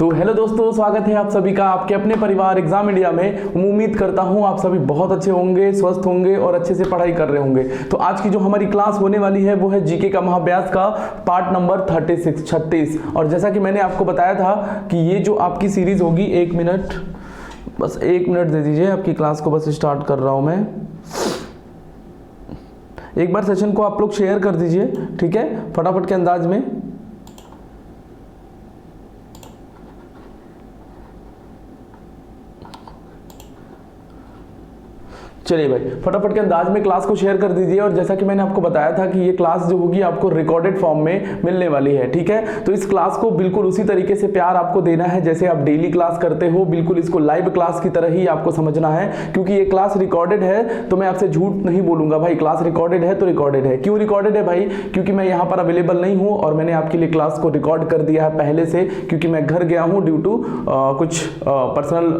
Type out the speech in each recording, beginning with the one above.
तो हेलो दोस्तों, स्वागत है आप सभी का आपके अपने परिवार एग्जाम इंडिया में। उम्मीद करता हूं आप सभी बहुत अच्छे होंगे, स्वस्थ होंगे और अच्छे से पढ़ाई कर रहे होंगे। तो आज की जो हमारी क्लास होने वाली है वो है जीके का महाअभ्यास का पार्ट नंबर 36। और जैसा कि मैंने आपको बताया था कि ये जो आपकी सीरीज होगी, 1 मिनट, बस 1 मिनट दे दीजिए, आपकी क्लास को बस स्टार्ट कर रहा हूं मैं। एक बार सेशन को आप लोग शेयर कर दीजिए, ठीक है, फटाफट के अंदाज में। चलिए भाई, फटाफट के अंदाज में क्लास को शेयर कर दीजिए। और जैसा कि मैंने आपको बताया था कि ये क्लास जो होगी आपको रिकॉर्डेड फॉर्म में मिलने वाली है, ठीक है। तो इस क्लास को बिल्कुल उसी तरीके से प्यार आपको देना है जैसे आप डेली क्लास करते हो, बिल्कुल इसको लाइव क्लास की तरह ही आपको समझना है। क्योंकि ये क्लास रिकॉर्डेड है तो मैं आपसे झूठ नहीं बोलूंगा भाई, क्लास रिकॉर्डेड है तो रिकॉर्डेड है। क्यों रिकॉर्डेड है भाई? क्योंकि मैं यहाँ पर अवेलेबल नहीं हूँ और मैंने आपके लिए क्लास को रिकॉर्ड कर दिया है पहले से, क्योंकि मैं घर गया हूँ ड्यू टू कुछ पर्सनल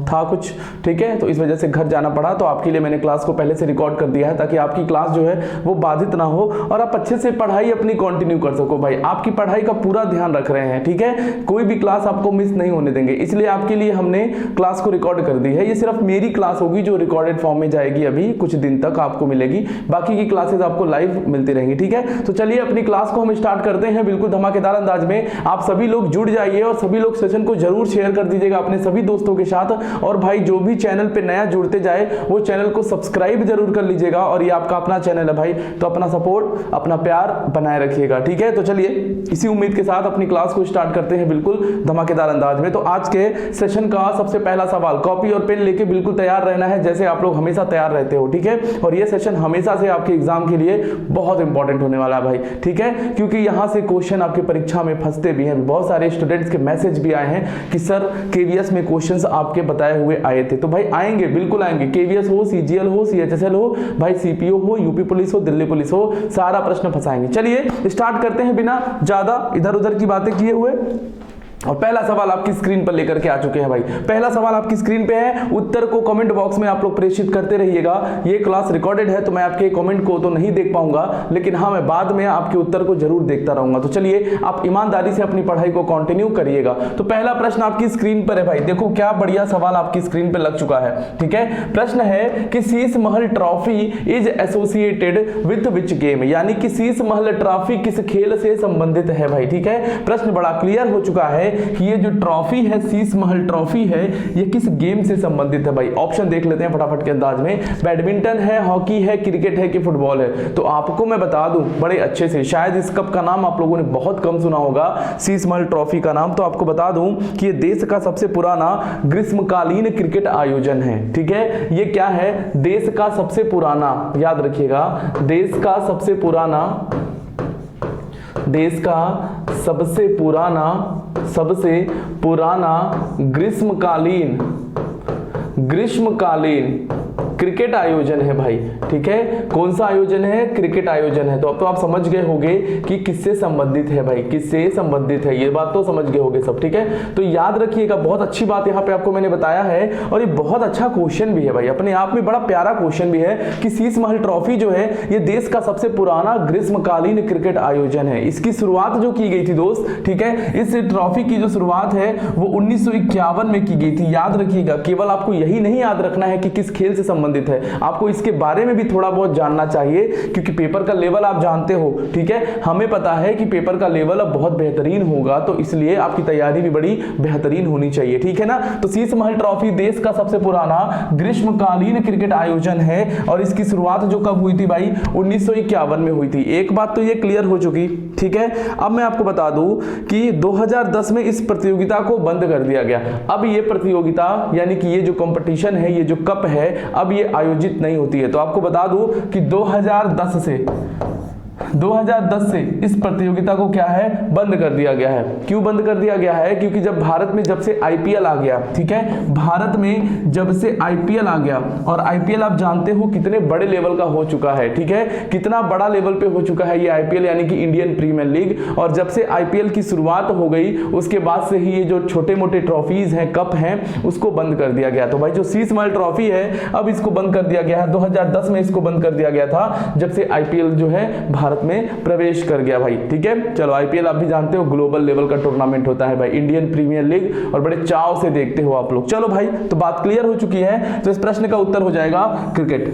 था कुछ, ठीक है। तो इस वजह से घर जाना पड़ा, तो आपके लिए मैंने क्लास को पहले से रिकॉर्ड कर दिया है ताकि आपकी क्लास जो है वो बाधित ना हो और आप अच्छे से पढ़ाई अपनी कंटिन्यू कर सको। भाई आपकी पढ़ाई का पूरा ध्यान रख रहे हैं, ठीक है, कोई भी क्लास आपको मिस नहीं होने देंगे, इसलिए आपके लिए हमने क्लास को रिकॉर्ड कर दी है। ये सिर्फ मेरी क्लास होगी जो रिकॉर्डेड फॉर्म में जाएगी, अभी कुछ दिन तक आपको मिलेगी, बाकी की क्लासेस आपको लाइव मिलती रहेंगी, ठीक है। तो चलिए अपनी क्लास को हम स्टार्ट करते हैं बिल्कुल धमाकेदार अंदाज में। आप सभी लोग जुड़ जाइए और सभी लोग सेशन को जरूर शेयर कर दीजिएगा अपने सभी दोस्तों के साथ। और भाई जो भी चैनल पे नया जुड़ते जाए वो चैनल को सब्सक्राइब जरूर कर लीजिएगा। और ये आपका अपना चैनल है भाई, तो अपना सपोर्ट, अपना प्यार बनाए रखिएगा, ठीक है। तो चलिए इसी उम्मीद के साथ अपनी क्लास को स्टार्ट करते हैं बिल्कुल धमाकेदार अंदाज में। तो आज के सेशन का सबसे पहला सवाल, कॉपी और पेन लेके बिल्कुल तैयार रहना है जैसे आप लोग हमेशा तैयार रहते हो, ठीक है। और ये सेशन हमेशा से आपके एग्जाम के लिए बहुत इंपॉर्टेंट होने वाला है भाई, ठीक है, क्योंकि यहां से क्वेश्चन आपके परीक्षा में फंसते भी हैं। बहुत सारे स्टूडेंट्स के मैसेज भी आए हैं कि सर केवीएस में क्वेश्चंस आपके बताए हुए आए थे। तो भाई आएंगे, बिल्कुल आएंगे, केवीएस हो, सीजीएल हो, सीएचएसएल हो, भाई सीपीओ हो, यूपी पुलिस हो, दिल्ली पुलिस हो, सारा प्रश्न फंसाएंगे। चलिए स्टार्ट करते हैं बिना ज्यादा इधर उधर की बातें किए हुए। और पहला सवाल आपकी स्क्रीन पर लेकर के आ चुके हैं भाई। पहला सवाल आपकी स्क्रीन पे है, उत्तर को कमेंट बॉक्स में आप लोग प्रेषित करते रहिएगा। ये क्लास रिकॉर्डेड है तो मैं आपके कमेंट को तो नहीं देख पाऊंगा, लेकिन हाँ मैं बाद में आपके उत्तर को जरूर देखता रहूंगा। तो चलिए आप ईमानदारी से अपनी पढ़ाई को कंटिन्यू करिएगा। तो पहला प्रश्न आपकी स्क्रीन पर है भाई, देखो क्या बढ़िया सवाल आपकी स्क्रीन पर लग चुका है, ठीक है। प्रश्न है कि Sheesh Mahal trophy is associated with which game, यानी कि शीश महल ट्रॉफी किस खेल से संबंधित है भाई, ठीक है। प्रश्न बड़ा क्लियर हो चुका है कि ये जो ट्रॉफी है, शीश महल ट्रॉफी है, ये किस गेम से संबंधित है भाई। ऑप्शन देख लेते हैं फटाफट के अंदाज में, बैडमिंटन है, हॉकी है, क्रिकेट है कि फुटबॉल है। तो आपको मैं बता दूं बड़े अच्छे से, शायद इस कप का नाम आप लोगों ने बहुत कम सुना होगा, शीश महल ट्रॉफी का नाम। तो आपको बता दूं कि ये देश का सबसे पुराना ग्रीष्मकालीन क्रिकेट आयोजन है, ठीक है। ये क्या है? देश का सबसे पुराना, याद रखिएगा, देश का सबसे पुराना, देश का सबसे पुराना ग्रीष्मकालीन क्रिकेट आयोजन है भाई, ठीक है। कौन सा आयोजन है? क्रिकेट आयोजन है। तो अब तो आप समझ गए होंगे कि किससे संबंधित है भाई, किससे संबंधित है, ये बात तो समझ गए होंगे सब, ठीक है। तो याद रखिएगा, बहुत अच्छी बात यहाँ पे आपको मैंने बताया है और ये बहुत अच्छा क्वेश्चन भी है भाई, अपने आप में बड़ा प्यारा क्वेश्चन भी है कि शीश महल ट्रॉफी जो है ये देश का सबसे पुराना ग्रीष्मकालीन क्रिकेट आयोजन है। इसकी शुरुआत जो की गई थी दोस्त, ठीक है, इस ट्रॉफी की जो शुरुआत है वो 1951 में की गई थी। याद रखिएगा, केवल आपको यही नहीं याद रखना है कि किस खेल से संबंधित है, आपको इसके बारे में भी थोड़ा बहुत जानना चाहिए, क्योंकि पेपर का लेवल आप जानते हो, ठीक है। हमें पता है कि पेपर का लेवल अब बहुत बेहतरीन होगा, तो इसलिए आपकी तैयारी भी बड़ी बेहतरीन होनी चाहिए, ठीक है ना। तो शीश महल ट्रॉफी देश का सबसे पुराना ग्रीष्मकालीन क्रिकेट आयोजन है और इसकी शुरुआत जो कब हुई थी भाई? 1951 में हुई थी। एक बात तो ये क्लियर हो चुकी, ठीक है। अब मैं आपको बता दूं कि 2010 में इस प्रतियोगिता को बंद कर दिया गया। अब ये प्रतियोगिता यानी कि ये जो कंपटीशन है, ये जो कप है, अब ये आयोजित नहीं होती है। तो आपको बता दूं कि 2010 से इस प्रतियोगिता को क्या है? बंद कर दिया गया है। क्यों बंद कर दिया गया है? क्योंकि जब भारत में जब से आईपीएल आ गया, ठीक है, भारत में जब से आईपीएल आ गया, और आईपीएल आप जानते हो कितने बड़े लेवल का हो चुका है, ठीक है, कितना बड़ा लेवल पे हो चुका है ये आईपीएल, यानी कि इंडियन प्रीमियर लीग। और जब से आईपीएल की शुरुआत हो गई उसके बाद से ही ये जो छोटे मोटे ट्रॉफीज हैं, कप हैं, उसको बंद कर दिया गया। तो भाई जो शीश महल ट्रॉफी है अब इसको बंद कर दिया गया है। 2010 में इसको बंद कर दिया गया था जब से आईपीएल जो है भारत भारत में प्रवेश कर गया भाई। ठीक है, चलो आईपीएल आप भी जानते हो ग्लोबल लेवल का टूर्नामेंट होता है भाई, इंडियन प्रीमियर लीग, और बड़े चाव से देखते हो आप लोग। चलो भाई, तो बात क्लियर हो चुकी है, तो इस प्रश्न का उत्तर हो जाएगा क्रिकेट।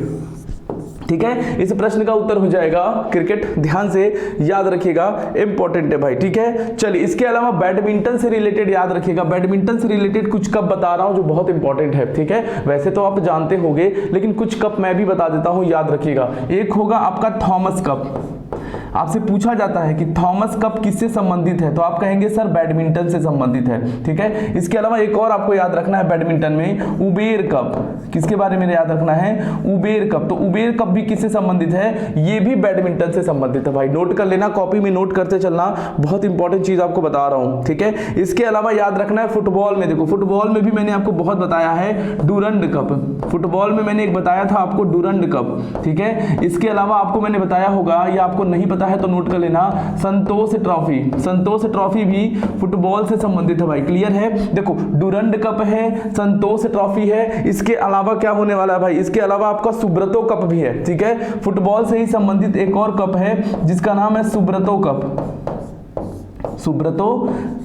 ठीक है, इस प्रश्न का उत्तर हो जाएगा क्रिकेट, ध्यान से याद रखिएगा, इंपॉर्टेंट है भाई। ठीक है, चलिए इसके अलावा बैडमिंटन से रिलेटेड याद रखिएगा, बैडमिंटन से रिलेटेड कुछ कप बता रहा हूं जो बहुत इंपॉर्टेंट है। ठीक है, वैसे तो आप जानते होंगे, लेकिन कुछ कप मैं भी बता देता हूं, याद रखिएगा। एक होगा आपका थॉमस कप। आपसे पूछा जाता है कि थॉमस कप किससे संबंधित है, तो आप कहेंगे सर बैडमिंटन से संबंधित है। ठीक है, इसके अलावा एक और आपको याद रखना है बैडमिंटन में, उबेर कप। किसके बारे में याद रखना है, उबेर कप। तो उबेर कप भी किससे संबंधित है, ये भी बैडमिंटन से संबंधित है भाई, नोट कर लेना, कॉपी में नोट करते चलना, बहुत इंपॉर्टेंट चीज आपको बता रहा हूं। ठीक है, इसके अलावा याद रखना है फुटबॉल में, देखो फुटबॉल में भी मैंने आपको बहुत बताया है डूरंड कप, फुटबॉल में मैंने एक बताया था आपको डूरंड कप। ठीक है, इसके अलावा आपको मैंने बताया होगा, या आपको नहीं पता है तो नोट कर लेना, संतोष ट्रॉफी। संतोष ट्रॉफी भी फुटबॉल से संबंधित है भाई, क्लियर है। देखो डूरंड कप है, संतोष ट्रॉफी है, इसके अलावा क्या होने वाला है भाई, इसके अलावा आपका सुब्रतो कप भी है। ठीक है, फुटबॉल से ही संबंधित एक और कप है जिसका नाम है Subroto cup, Subroto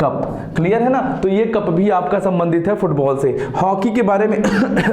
cup, clear है ना। तो ये कप भी आपका संबंधित है फुटबॉल से। हॉकी के बारे में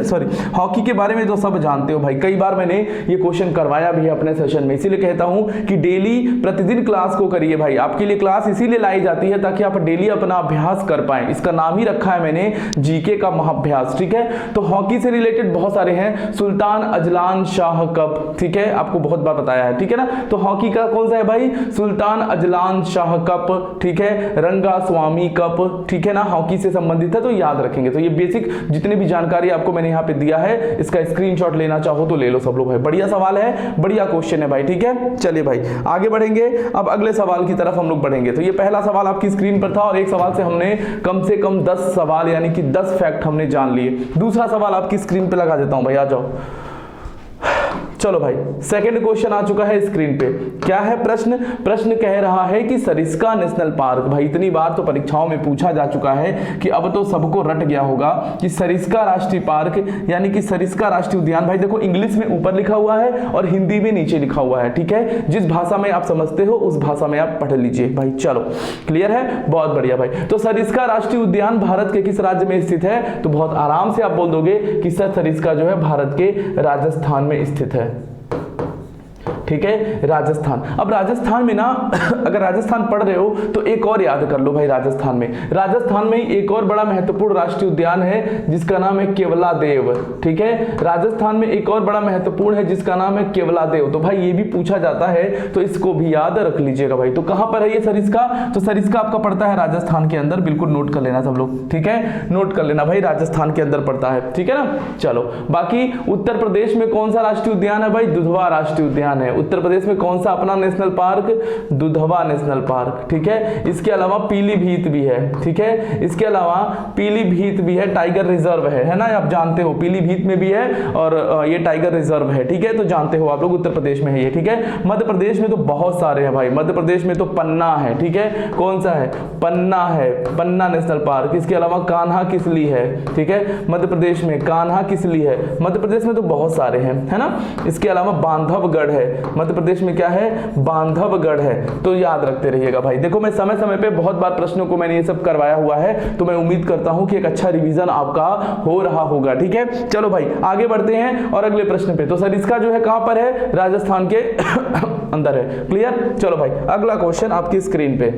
सॉरी, हॉकी के बारे में तो सब जानते हो भाई, कई बार मैंने ये क्वेश्चन करवाया भी है अपने सेशन में, इसीलिए कहता हूं कि डेली प्रतिदिन क्लास को करिए भाई। आपके लिए क्लास इसीलिए लाई जाती है ताकि आप डेली अपना अभ्यास कर पाए, इसका नाम ही रखा है मैंने जीके का महाअभ्यास। ठीक है, तो हॉकी से रिलेटेड बहुत सारे हैं, सुल्तान अजलान शाह कप। ठीक है, आपको बहुत बार बताया है। ठीक है ना, तो हॉकी का कौन सा है भाई, सुल्तान अजलान शाह कप। ठीक है, रंगा स्वामी कप। ठीक है ना, हॉकी से संबंधित है, तो याद रखेंगे। तो ये बेसिक जितनी भी जानकारी आपको मैंने यहाँ पे दिया है, इसका स्क्रीनशॉट लेना चाहो तो ले लो सब लोग भाई। बढ़िया सवाल है, बढ़िया क्वेश्चन है भाई। ठीक है, चलिए भाई आगे बढ़ेंगे, अब अगले सवाल की तरफ हम लोग बढ़ेंगे। तो ये पहला सवाल आपकी स्क्रीन पर था, और एक सवाल से हमने कम से कम 10 सवाल यानी कि 10 फैक्ट हमने जान लिए। दूसरा सवाल आपकी स्क्रीन पे लगा देता हूं भाई, आ जाओ। चलो भाई, सेकंड क्वेश्चन आ चुका है स्क्रीन पे। क्या है प्रश्न, प्रश्न कह रहा है कि सरिस्का नेशनल पार्क। भाई इतनी बार तो परीक्षाओं में पूछा जा चुका है कि अब तो सबको रट गया होगा कि सरिस्का राष्ट्रीय पार्क यानी कि सरिस्का राष्ट्रीय उद्यान। भाई देखो इंग्लिश में ऊपर लिखा हुआ है और हिंदी में नीचे लिखा हुआ है। ठीक है, जिस भाषा में आप समझते हो उस भाषा में आप पढ़ लीजिए भाई। चलो क्लियर है, बहुत बढ़िया भाई। तो सरिस्का राष्ट्रीय उद्यान भारत के किस राज्य में स्थित है, तो बहुत आराम से आप बोल दोगे कि सर सरिस्का जो है भारत के राजस्थान में स्थित है। ठीक है, राजस्थान। अब राजस्थान में ना अगर राजस्थान पढ़ रहे हो तो एक और याद कर लो भाई, राजस्थान में एक और बड़ा महत्वपूर्ण राष्ट्रीय उद्यान है जिसका नाम है केवलादेव। ठीक है, राजस्थान में एक और बड़ा महत्वपूर्ण है जिसका नाम है केवलादेव। तो भाई ये भी पूछा जाता है, तो इसको भी याद रख लीजिएगा भाई। तो कहां पर है ये सरिस्का, तो सरिस्का आपका पड़ता है राजस्थान के अंदर, बिल्कुल नोट कर लेना सब लोग। ठीक है, नोट कर लेना भाई, राजस्थान के अंदर पड़ता है। ठीक है ना, चलो बाकी उत्तर प्रदेश में कौन सा राष्ट्रीय उद्यान है भाई, दुधवा राष्ट्रीय उद्यान है। उत्तर प्रदेश में कौन सा अपना national park, Dudhwa national park. ठीक है, इसके अलावा पीलीभीत भी है। ठीक है, इसके अलावा पीलीभीत भी है, टाइगर रिजर्व है ना, आप जानते हो पीलीभीत में भी है और ये टाइगर रिजर्व है। ठीक है, तो जानते हो आप लोग उत्तर प्रदेश में है ये। ठीक है, मध्य प्रदेश में तो बहुत सारे हैं भाई, मध्य प्रदेश में तो पन्ना है। ठीक है, कौन सा है, पन्ना है, पन्ना नेशनल पार्क। इसके अलावा कान्हा किसली है। ठीक है, मध्य प्रदेश में कान्हा किसली है, मध्य प्रदेश में तो बहुत सारे हैं, है ना। इसके अलावा बांधवगढ़ है, मध्य प्रदेश में क्या है, बांधवगढ़ है। तो याद रखते रहिएगा भाई। देखो मैं समय समय पे बहुत बार प्रश्नों को मैंने ये सब करवाया हुआ है, तो मैं उम्मीद करता हूं कि एक अच्छा रिवीजन आपका हो रहा होगा। ठीक है, चलो भाई आगे बढ़ते हैं और अगले प्रश्न पे। तो सरिस्का जो है कहां पर है, राजस्थान के अंदर है। क्लियर, चलो भाई अगला क्वेश्चन आपकी स्क्रीन पे।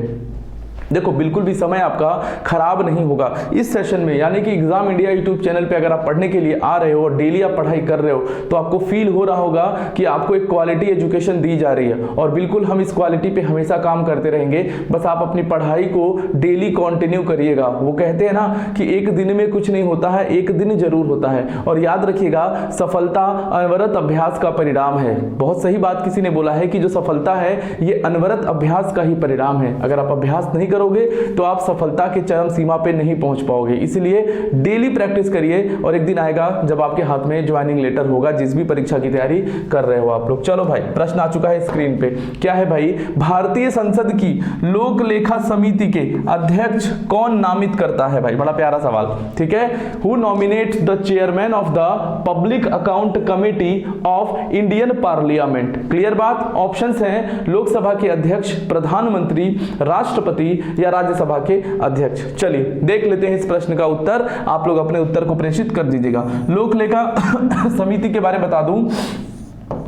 देखो बिल्कुल भी समय आपका खराब नहीं होगा इस सेशन में, यानी कि एग्जाम इंडिया यूट्यूब चैनल पे अगर आप पढ़ने के लिए आ रहे हो और डेली आप पढ़ाई कर रहे हो तो आपको फील हो रहा होगा कि आपको एक क्वालिटी एजुकेशन दी जा रही है, और बिल्कुल हम इस क्वालिटी पे हमेशा काम करते रहेंगे। बस आप अपनी पढ़ाई को डेली कंटिन्यू करिएगा। वो कहते हैं ना कि एक दिन में कुछ नहीं होता है, एक दिन जरूर होता है। और याद रखिएगा, सफलता अनवरत अभ्यास का परिणाम है। बहुत सही बात किसी ने बोला है कि जो सफलता है ये अनवरत अभ्यास का ही परिणाम है। अगर आप अभ्यास नहीं करोगे तो आप सफलता के चरम सीमा पे नहीं पहुंच पाओगे। इसलिए डेली प्रैक्टिस करिए और एक दिन आएगा जब आपके हाथ में ज्वाइनिंग लेटर होगा जिस भी परीक्षा की तैयारी कर रहे हो आप लोग। चलो भाई, प्रश्न आ चुका है स्क्रीन पे। क्या है भाई? भारतीय संसद की लोक लेखा समिति के अध्यक्ष कौन नामित करता है? भाई बड़ा प्यारा सवाल, ठीक है। Who nominates the chairman of the public account committee of Indian parliament? Clear बात। ऑप्शंस हैं लोकसभा के अध्यक्ष, प्रधानमंत्री, राष्ट्रपति या राज्यसभा के अध्यक्ष। चलिए देख लेते हैं इस प्रश्न का उत्तर। आप लोग अपने उत्तर को प्रेषित कर दीजिएगा। लोक लेखा समिति के बारे में बता दूं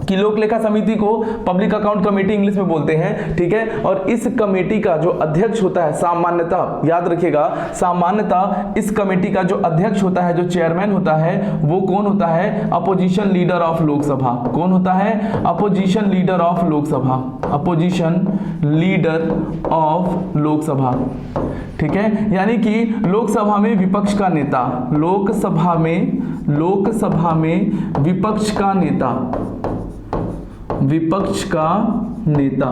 कि लोक लेखा समिति को पब्लिक अकाउंट कमेटी इंग्लिश में बोलते हैं, ठीक है। और इस कमेटी का जो अध्यक्ष होता है, सामान्यतः याद रखिएगा, सामान्यतः इस कमेटी का जो अध्यक्ष होता है, जो चेयरमैन होता है, वो कौन होता है? Opposition leader of Lok Sabha. कौन होता है? Opposition leader of Lok Sabha. Opposition leader of Lok Sabha, ठीक है। यानी कि लोकसभा में विपक्ष का नेता, लोकसभा में विपक्ष का नेता, विपक्ष का नेता।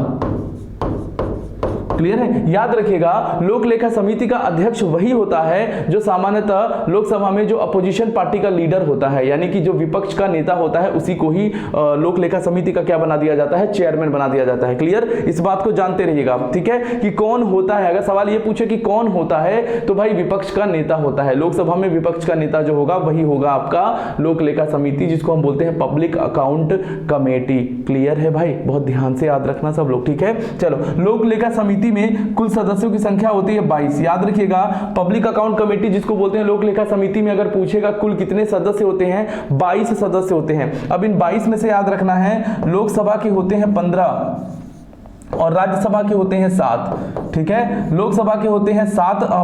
क्लियर है? याद रखिएगा, लोक लेखा समिति का अध्यक्ष वही होता है जो सामान्यतः लोकसभा में जो अपोजिशन पार्टी का लीडर होता है, यानी कि जो विपक्ष का नेता होता है, उसी को ही लोक लेखा समिति का क्या बना दिया जाता है? चेयरमैन बना दिया जाता है। क्लियर? इस बात को जानते रहिएगा, ठीक है, कि कौन होता है। अगर सवाल ये पूछे कि कौन होता है, तो भाई विपक्ष का नेता होता है। लोकसभा में विपक्ष का नेता जो होगा वही होगा आपका लोक लेखा समिति, जिसको हम बोलते हैं पब्लिक अकाउंट कमेटी। क्लियर है भाई? बहुत ध्यान से याद रखना सब लोग, ठीक है। चलो, लोक लेखा समिति में कुल सदस्यों की संख्या होती है 22। याद रखिएगा, पब्लिक अकाउंट कमेटी जिसको बोलते हैं लोक लेखा समिति में अगर पूछेगा कुल कितने सदस्य होते हैं, 22 सदस्य होते हैं। अब इन 22 में से याद रखना है, लोकसभा के होते हैं 15 और राज्यसभा के होते हैं 7, ठीक है। लोकसभा के होते हैं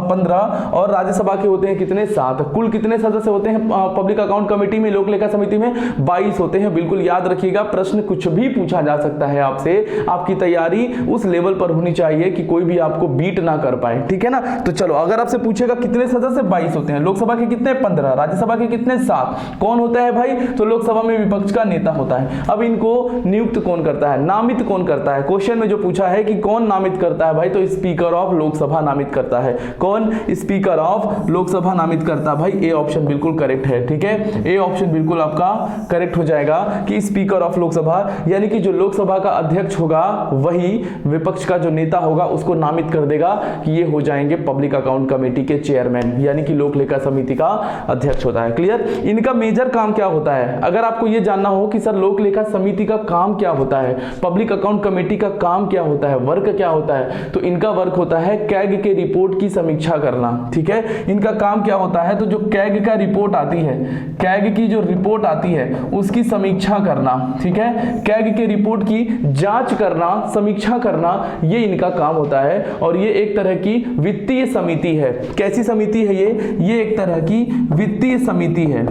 15 और राज्यसभा के होते हैं कितने? 7। कुल कितने सदस्य होते हैं पब्लिक अकाउंट कमेटी में, लोक लेखा समिति में? 22 होते हैं। बिल्कुल याद रखिएगा, प्रश्न कुछ भी पूछा जा सकता है आपसे। आपकी तैयारी उस लेवल पर होनी चाहिए कि कोई भी आपको बीट ना कर पाए, ठीक है ना। तो चलो, अगर आपसे पूछेगा कितने सदस्य? 22 होते हैं। लोकसभा के कितने? 15। राज्यसभा के कितने? 7। कौन होता है भाई? तो लोकसभा में विपक्ष का नेता होता है। अब इनको नियुक्त कौन करता है, नामित कौन करता है? क्वेश्चन में जो पूछा है कि कौन नामित करता है भाई, तो स्पीकर ऑफ लोकसभा नामित करता है। कौन? स्पीकर ऑफ लोकसभा नामित करता है। भाई ए ऑप्शन बिल्कुल करेक्ट है, ठीक है। ए ऑप्शन बिल्कुल आपका करेक्ट हो जाएगा कि स्पीकर ऑफ लोकसभा, यानी कि जो लोकसभा का अध्यक्ष होगा वही विपक्ष का जो नेता होगा उसको नामित कर देगा कि ये हो जाएंगे पब्लिक अकाउंट कमेटी के चेयरमैन, यानी कि लोक लेखा समिति का अध्यक्ष होता है। क्लियर? इनका मेजर काम क्या होता है? अगर आपको ये जानना हो कि सर लोक लेखा समिति का काम क्या होता है, पब्लिक अकाउंट कमेटी का काम क्या होता है, वर्क क्या होता है, तो इनका वर्क होता है कैग के रिपोर्ट की समीक्षा करना, ठीक है। इनका काम क्या होता है? तो जो कैग का रिपोर्ट आती है, कैग की जो रिपोर्ट आती है उसकी समीक्षा करना, ठीक है। कैग के रिपोर्ट की जांच करना, समीक्षा करना, ये इनका काम होता है। और ये एक तरह की वित्तीय समिति है। कैसी समिति है ये एक तरह की वित्तीय समिति है,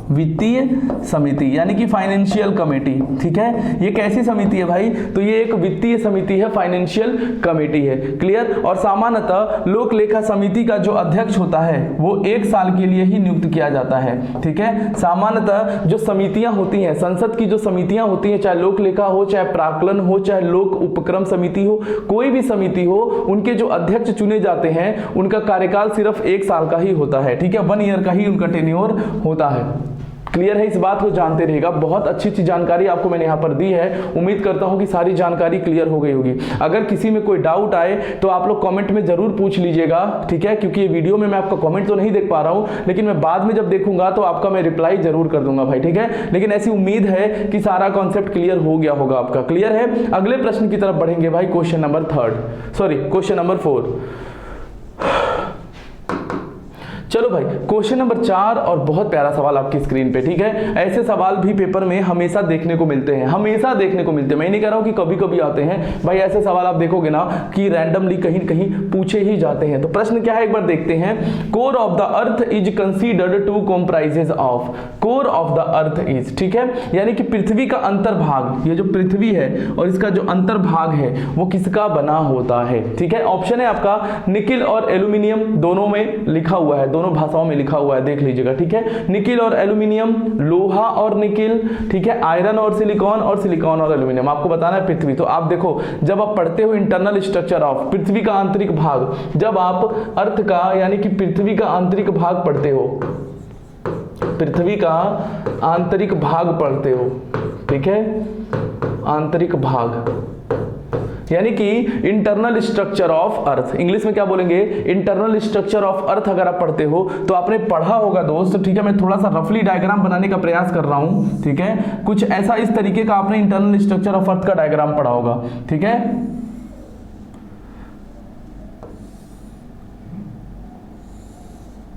वित्तीय समिति यानी कि फाइनेंशियल कमेटी, ठीक है। ये कैसी समिति है भाई? तो ये एक वित्तीय समिति है, फाइनेंशियल कमेटी है। क्लियर? और सामान्यतः लोक लेखा समिति का जो अध्यक्ष होता है वो 1 साल के लिए ही नियुक्त किया जाता है, ठीक है। सामान्यतः जो समितियां होती हैं, संसद की जो समितियां होती हैं, चाहे लोक लेखा हो, चाहे प्राक्कलन हो, चाहे लोक उपक्रम समिति हो, कोई भी समिति हो, उनके जो अध्यक्ष चुने जाते हैं उनका कार्यकाल सिर्फ 1 साल का ही होता है, ठीक है। 1 ईयर का ही उनका टेन्योर होता है। क्लियर है? इस बात को जानते रहिएगा। बहुत अच्छी जानकारी आपको मैंने यहाँ पर दी है। उम्मीद करता हूँ कि सारी जानकारी क्लियर हो गई होगी। अगर किसी में कोई डाउट आए तो आप लोग कमेंट में जरूर पूछ लीजिएगा, ठीक है। क्योंकि ये वीडियो में मैं आपका कमेंट तो नहीं देख पा रहा हूँ, लेकिन मैं बाद में जब देखूंगा तो आपका मैं रिप्लाई जरूर कर दूंगा भाई, ठीक है। लेकिन ऐसी उम्मीद है कि सारा कॉन्सेप्ट क्लियर हो गया होगा आपका। क्लियर है? अगले प्रश्न की तरफ बढ़ेंगे भाई, क्वेश्चन नंबर 4। चलो भाई, क्वेश्चन नंबर 4 और बहुत प्यारा सवाल आपकी स्क्रीन पे, ठीक है। ऐसे सवाल भी पेपर में हमेशा देखने को मिलते हैं, हमेशा देखने को मिलते हैं। मैं नहीं कह रहा हूं कि कभी कभी आते हैं भाई, ऐसे सवाल आप देखोगे ना कि रैंडमली कहीं कहीं पूछे ही जाते हैं। तो प्रश्न क्या है एक बार देखते हैं। Core of the earth is considered to comprises of, core of the earth is, ठीक है, यानी कि पृथ्वी का अंतर्भाग, ये जो पृथ्वी है और इसका जो अंतर्भाग है वो किसका बना होता है, ठीक है। ऑप्शन है आपका निकिल और एल्यूमिनियम, दोनों में लिखा हुआ है, दोनों भाषाओं में लिखा हुआ है, देख लीजिएगा, ठीक है। निकिल और एल्यूमिनियम, लोहा और निकिल, ठीक है, आयरन और सिलिकॉन और एल्यूमिनियम। आपको बताना है पृथ्वी। तो आप देखो, जब आप पढ़ते हो इंटरनल स्ट्रक्चर ऑफ पृथ्वी का आंतरिक भाग, जब आप अर्थ का यानी कि पृथ्वी का आंतरिक भाग पढ़ते हो, पृथ्वी का आंतरिक भाग पढ़ते हो, ठीक है, आंतरिक भाग यानी कि internal structure of earth, English में क्या बोलेंगे, इंटरनल स्ट्रक्चर ऑफ अर्थ अगर आप पढ़ते हो तो आपने पढ़ा होगा दोस्त, ठीक है। मैं थोड़ा सा रफली डायग्राम बनाने का प्रयास कर रहा हूं, ठीक है। कुछ ऐसा इस तरीके का आपने इंटरनल स्ट्रक्चर ऑफ अर्थ का डायग्राम पढ़ा होगा, ठीक है।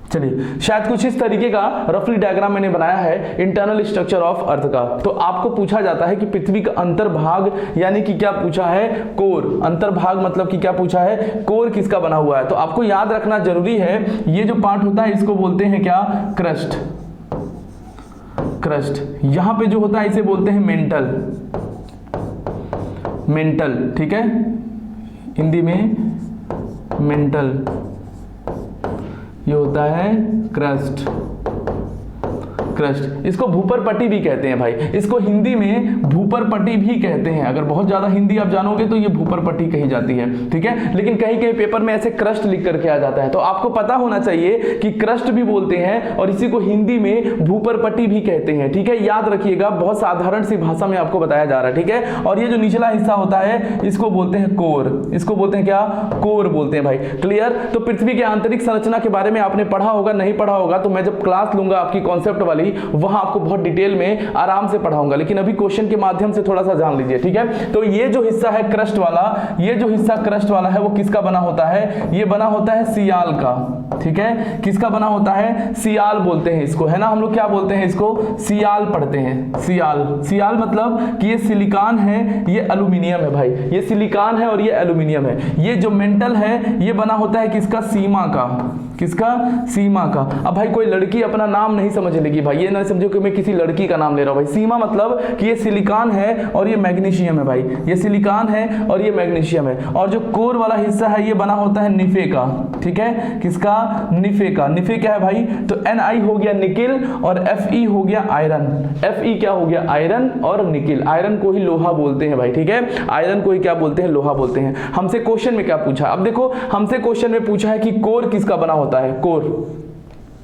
चलिए, शायद कुछ इस तरीके का रफली डायग्राम मैंने बनाया है इंटरनल स्ट्रक्चर ऑफ अर्थ का। तो आपको पूछा जाता है कि पृथ्वी का अंतर्भाग यानी कि क्या पूछा है, कोर। अंतर्भाग मतलब कि क्या पूछा है, कोर किसका बना हुआ है। तो आपको याद रखना जरूरी है, ये जो पार्ट होता है इसको बोलते हैं क्या, क्रस्ट। क्रस्ट यहां पे जो होता है इसे बोलते हैं मेंटल, मेंटल, ठीक है, हिंदी में मेंटल, ये होता है क्रस्ट। क्रस्ट इसको भूपर पट्टी भी कहते हैं भाई, इसको हिंदी में भूपर पट्टी भी कहते हैं। अगर बहुत ज्यादा हिंदी आप जानोगे तो ये भूपर पट्टी कही जाती है, ठीक है। लेकिन कहीं कहीं पेपर में ऐसे क्रस्ट लिख करके आ जाता है, तो आपको पता होना चाहिए कि क्रस्ट भी बोलते हैं और इसी को हिंदी में भूपर पट्टी भी कहते हैं, ठीक है। याद रखिएगा, बहुत साधारण सी भाषा में आपको बताया जा रहा है, ठीक है। और ये जो निचला हिस्सा होता है इसको बोलते हैं कोर, इसको बोलते हैं क्या, कोर बोलते हैं भाई। क्लियर। तो पृथ्वी के आंतरिक संरचना के बारे में आपने पढ़ा होगा, नहीं पढ़ा होगा तो मैं जब क्लास लूंगा आपकी कॉन्सेप्ट वाली, वहां आपको बहुत डिटेल में आराम से पढ़ाऊंगा, लेकिन अभी क्वेश्चन के माध्यम से थोड़ा सा जान लीजिए, ठीक है। तो ये जो हिस्सा है क्रस्ट वाला, ये जो हिस्सा क्रस्ट वाला है वो किसका बना होता है, ये बना होता है सियाल का, ठीक है। किसका बना होता है, सियाल बोलते हैं इसको, है ना। हम लोग क्या बोलते हैं इसको, सियाल पढ़ते हैं, सियाल। सियाल मतलब कि ये सिलिकॉन है, ये एल्यूमिनियम है भाई, ये सिलिकॉन है और ये एल्यूमिनियम है। ये जो मेंटल है ये बना होता है किसका, सीमा का, किसका, सीमा का। अब भाई कोई लड़की अपना नाम नहीं समझ लेगी भाई, ये ना समझो कि मैं किसी लड़की का नाम ले रहा हूं भाई। सीमा मतलब कि ये सिलिकॉन है और ये मैग्नीशियम है भाई, ये सिलिकॉन है और ये मैग्नीशियम है। और जो कोर वाला हिस्सा है ये बना होता है निफे का, ठीक है, किसका, निफे का। निफे क्या है भाई, तो Ni हो गया निकिल और Fe हो गया आयरन। Fe क्या हो गया, आयरन और निकिल। आयरन को ही लोहा बोलते हैं भाई, ठीक है, आयरन को ही क्या बोलते हैं, लोहा बोलते हैं। हमसे क्वेश्चन में क्या पूछा, अब देखो हमसे क्वेश्चन में पूछा है कि कोर किसका बना होता है, कोर,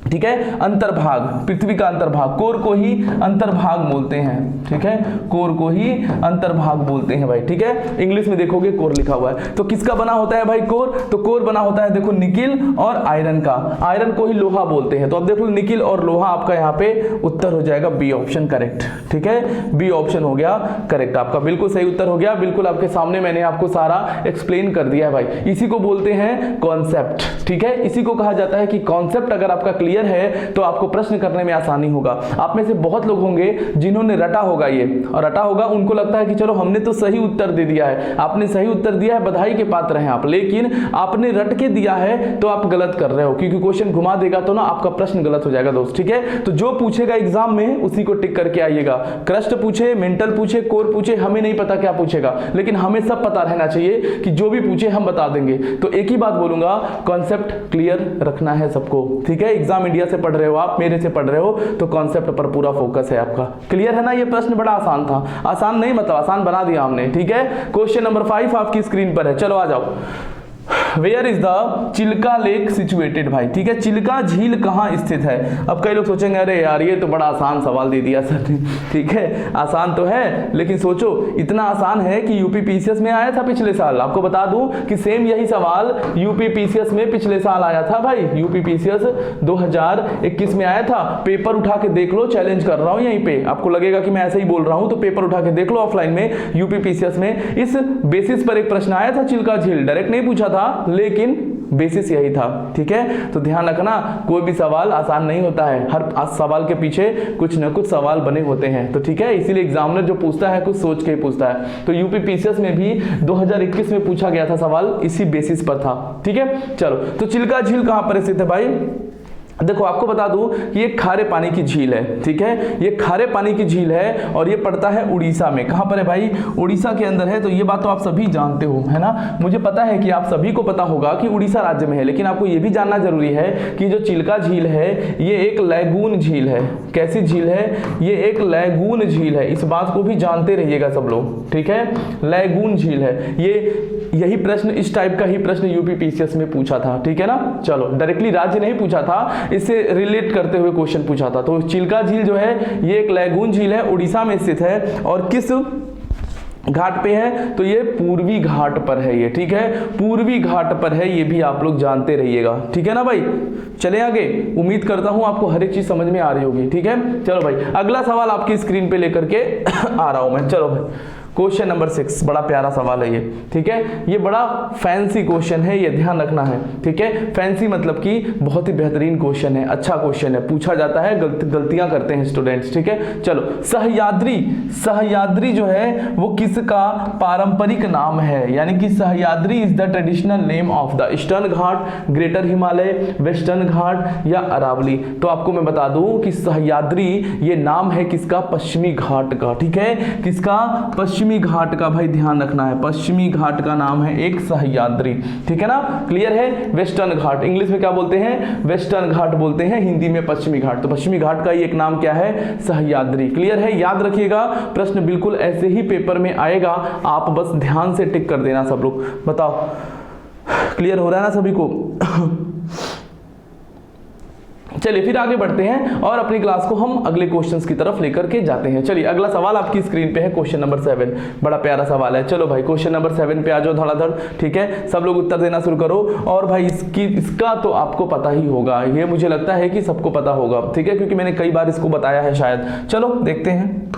ठीक है, अंतर्भाग, पृथ्वी का अंतर्भाग, कोर को ही अंतर्भाग बोलते हैं, ठीक है, कोर को ही अंतर्भाग बोलते हैं भाई, ठीक है। इंग्लिश में देखोगे कोर लिखा हुआ है। तो किसका बना होता है भाई कोर, तो कोर बना होता है देखो निकिल और आयरन का। आयरन को ही लोहा बोलते हैं। तो अब देखो निकिल और लोहा, आपका यहाँ पे उत्तर हो जाएगा बी ऑप्शन करेक्ट, ठीक है, बी ऑप्शन हो गया करेक्ट, आपका बिल्कुल सही उत्तर हो गया। बिल्कुल आपके सामने मैंने आपको सारा एक्सप्लेन कर दिया है भाई। इसी को बोलते हैं कॉन्सेप्ट, ठीक है, इसी को कहा जाता है कि कॉन्सेप्ट अगर आपका क्लियर है तो आपको प्रश्न करने में आसानी होगा। आप में से बहुत लोग होंगे जिन्होंने रटा होगा ये, और रटा होगा, उनको लगता है कि चलो हमने तो सही उत्तर दे दिया है, आपने सही उत्तर दिया है, बधाई के पात्र हैं आप, लेकिन आपने रट के दिया है तो आप गलत कर रहे हो, क्योंकि क्वेश्चन घुमा देगा तो ना आपका प्रश्न गलत हो जाएगा दोस्त, ठीक है। तो जो पूछेगा एग्जाम में उसी को टिक करके आइएगा। क्रस्ट पूछे, मेंटल पूछे, कोर पूछे, हमें नहीं पता क्या पूछेगा, लेकिन हमें सब पता रहना चाहिए कि जो भी पूछे हम बता देंगे। तो एक ही बात बोलूंगा, कॉन्सेप्ट क्लियर रखना है सबको, ठीक है। एग्जाम इंडिया से पढ़ रहे हो आप, मेरे से पढ़ रहे हो, तो कॉन्सेप्ट पर पूरा फोकस है आपका। क्लियर है ना। ये प्रश्न बड़ा आसान था, आसान नहीं मतलब आसान बना दिया हमने, ठीक है। क्वेश्चन नंबर 5 आपकी स्क्रीन पर है, चलो आ जाओ। Where is the Chilka lake situated भाई, ठीक है, चिल्का झील कहाँ स्थित है। अब कई लोग सोचेंगे अरे यार ये तो बड़ा आसान सवाल दे दिया सर ने, ठीक है, आसान तो है, लेकिन सोचो इतना आसान है कि यूपी पीसीएस में आया था पिछले साल। आपको बता दूं कि सेम यही सवाल यूपी पीसीएस में पिछले साल आया था भाई, यूपी पीसीएस 2021 में आया था। पेपर उठा के देख लो, चैलेंज कर रहा हूं यहीं पे, आपको लगेगा कि मैं ऐसे ही बोल रहा हूं तो पेपर उठा के देख लो ऑफलाइन में, यूपी पीसीएस में इस बेसिस पर एक प्रश्न आया था, चिल्का झील। डायरेक्ट नहीं पूछा था लेकिन बेसिस यही था, ठीक है। तो ध्यान रखना, कोई भी सवाल आसान नहीं होता है, हर सवाल के पीछे कुछ न कुछ सवाल बने होते हैं, तो ठीक है। इसीलिए एग्जामिनर जो पूछता है कुछ सोच के ही पूछता है। तो यूपी पीसीएस में भी 2021 में पूछा गया था सवाल, इसी बेसिस पर था, ठीक है। चलो, तो चिल्का झील कहां पर स्थित है भाई, देखो आपको बता दूं कि ये खारे पानी की झील है, ठीक है, ये खारे पानी की झील है और ये पड़ता है उड़ीसा में। कहां पर है भाई? उड़ीसा के अंदर है। तो ये बात तो आप सभी जानते हो, है ना, मुझे पता है कि आप सभी को पता होगा कि उड़ीसा राज्य में है, लेकिन आपको ये भी जानना जरूरी है कि जो चिल्का झील है ये एक लैगून झील है। कैसी झील है? ये एक लैगून झील है, इस बात को भी जानते रहिएगा सब लोग, ठीक है, लैगून झील है। यही प्रश्न, इस टाइप का ही प्रश्न यूपीपीसीएस में पूछा था, ठीक है ना। चलो, डायरेक्टली राज्य नहीं पूछा था, इससे रिलेट करते हुए क्वेश्चन पूछा था। तो चिल्का झील जो है ये एक लैगून झील है, उड़ीसा में स्थित है और किस घाट पे है? तो ये पूर्वी घाट पर है ये, ठीक है, पूर्वी घाट पर है, ये भी आप लोग जानते रहिएगा, ठीक है ना भाई। चले आगे, उम्मीद करता हूं आपको हर एक चीज समझ में आ रही होगी, ठीक है। चलो भाई, अगला सवाल आपकी स्क्रीन पे लेकर के आ रहा हूं मैं। चलो भाई, क्वेश्चन नंबर 6, बड़ा प्यारा सवाल है ये, ठीक है, ये बड़ा फैंसी क्वेश्चन है, ये ध्यान रखना है, ठीक है। फैंसी मतलब कि बहुत ही बेहतरीन क्वेश्चन है, अच्छा क्वेश्चन है, पूछा जाता है, गलतियां करते हैं स्टूडेंट्स, ठीक है। चलो, सह्याद्री, सह्याद्री जो है वो किसका पारंपरिक नाम है? यानी कि Sahyadri is the traditional name of the eastern Ghat, greater Himalaya, western Ghat या अरावली। तो आपको मैं बता दूं कि सह्याद्री ये नाम है किसका? पश्चिमी घाट का, ठीक है, किसका? पश्चिमी घाट का, भाई ध्यान रखना है, पश्चिमी घाट का नाम है एक सह्याद्री, ठीक है ना, क्लियर है। वेस्टर्न घाट इंग्लिश में क्या बोलते हैं? वेस्टर्न घाट बोलते हैं, हिंदी में पश्चिमी घाट। तो पश्चिमी घाट का ही एक नाम क्या है? सह्याद्री, क्लियर है, याद रखिएगा, प्रश्न बिल्कुल ऐसे ही पेपर में आएगा, आप बस ध्यान से टिक कर देना सब लोग। बताओ क्लियर हो रहा है ना सभी को? चलिए फिर आगे बढ़ते हैं और अपनी क्लास को हम अगले क्वेश्चंस की तरफ लेकर के जाते हैं। चलिए अगला सवाल आपकी स्क्रीन पे है, क्वेश्चन नंबर 7, बड़ा प्यारा सवाल है। चलो भाई, क्वेश्चन नंबर 7 पे आ जाओ धड़ाधड़, ठीक है, सब लोग उत्तर देना शुरू करो। और भाई इसका तो आपको पता ही होगा, ये मुझे लगता है कि सबको पता होगा, ठीक है, क्योंकि मैंने कई बार इसको बताया है शायद। चलो देखते हैं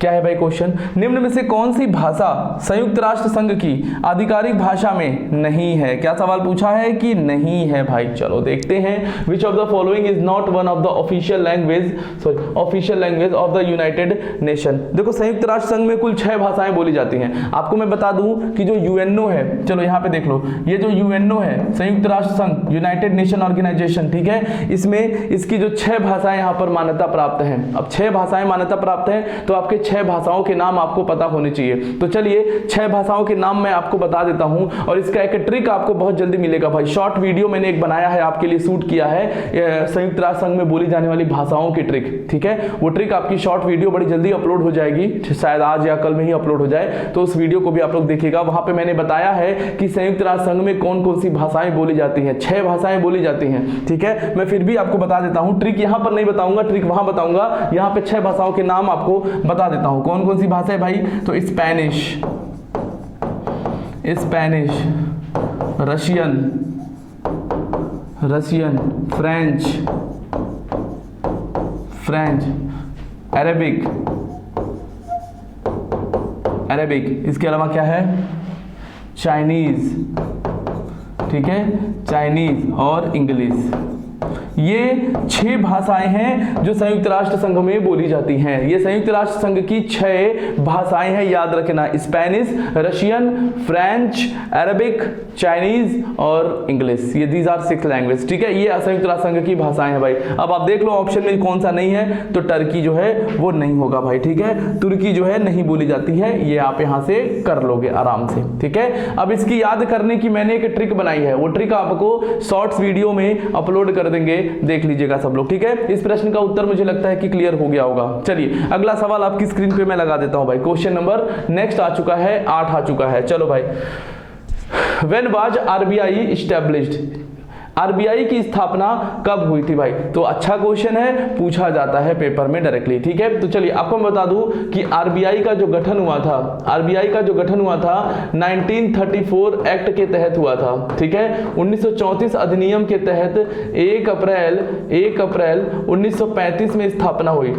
क्या है भाई क्वेश्चन। निम्न में से कौन सी भाषा संयुक्त राष्ट्र संघ की आधिकारिक भाषा में नहीं है? क्या सवाल पूछा है कि नहीं है भाई? चलो देखते हैं। Which of the following is not one of the official language, official language of the United nation. देखो, संयुक्त राष्ट्र संघ में कुल 6 भाषाएं बोली जाती हैं। आपको मैं बता दूं कि जो यूएनओ है, चलो यहाँ पे देख लो, ये जो यूएनओ है, संयुक्त राष्ट्र संघ, यूनाइटेड नेशन ऑर्गेनाइजेशन, ठीक है, इसमें इसकी जो 6 भाषाएं यहाँ पर मान्यता प्राप्त है। अब 6 भाषाएं मान्यता प्राप्त है तो आपके 6 भाषाओं के नाम आपको पता होने चाहिए। तो चलिए 6 भाषाओं के नाम मैं आपको बता देता हूं और इसका एक ट्रिक आपको बहुत जल्दी मिलेगा भाई। शॉर्ट वीडियो मैंने एक बनाया है, आपके लिए शूट किया है, संयुक्त राष्ट्र संघ में बोली जाने वाली भाषाओं की ट्रिक, ठीक है। वो ट्रिक आपकी शॉर्ट वीडियो बड़ी जल्दी अपलोड हो जाएगी, शायद आज या कल में ही अपलोड हो जाए, तो उस वीडियो को भी आप लोग देखिएगा। वहां पे मैंने बताया है कि संयुक्त राष्ट्र संघ में कौन कौन सी भाषाएं बोली जाती हैं। 6 भाषाएं बोली जाती हैं, ठीक है। मैं फिर भी आपको बता देता हूं, ट्रिक यहां पर नहीं बताऊंगा, ट्रिक वहां बताऊंगा। यहां पे 6 भाषाओं के नाम आपको बता देता हूं। कौन कौन सी भाषा है भाई? तो Spanish, Spanish, Russian, Russian, French, French, Arabic, Arabic, इसके अलावा क्या है? चाइनीज, ठीक है, चाइनीज और इंग्लिश। ये 6 भाषाएं हैं जो संयुक्त राष्ट्र संघ में बोली जाती हैं। ये संयुक्त राष्ट्र संघ की 6 भाषाएं हैं, याद रखना, Spanish, Russian, French, Arabic, Chinese और इंग्लिश। ये दीज आर 6 लैंग्वेज, ठीक है, ये संयुक्त राष्ट्र संघ की भाषाएं हैं भाई। अब आप देख लो ऑप्शन में कौन सा नहीं है, तो टर्की जो है वो नहीं होगा भाई, ठीक है, तुर्की जो है नहीं बोली जाती है, ये आप यहां से कर लोगे आराम से, ठीक है। अब इसकी याद करने की मैंने एक ट्रिक बनाई है, वो ट्रिक आपको शॉर्ट्स वीडियो में अपलोड कर देंगे, देख लीजिएगा सब लोग, ठीक है। इस प्रश्न का उत्तर मुझे लगता है कि क्लियर हो गया होगा। चलिए अगला सवाल आपकी स्क्रीन पे मैं लगा देता हूं भाई। क्वेश्चन नंबर नेक्स्ट आ चुका है, 8 आ चुका है। चलो भाई, when was RBI established? RBI की स्थापना कब हुई थी भाई? तो अच्छा क्वेश्चन है, पूछा जाता है पेपर में डायरेक्टली, ठीक है। तो चलिए आपको मैं बता दूं कि आरबीआई का जो गठन हुआ था, आरबीआई का जो गठन हुआ था 1934 एक्ट के तहत हुआ था, ठीक है। 1934 अधिनियम के तहत 1 अप्रैल 1935 में स्थापना हुई,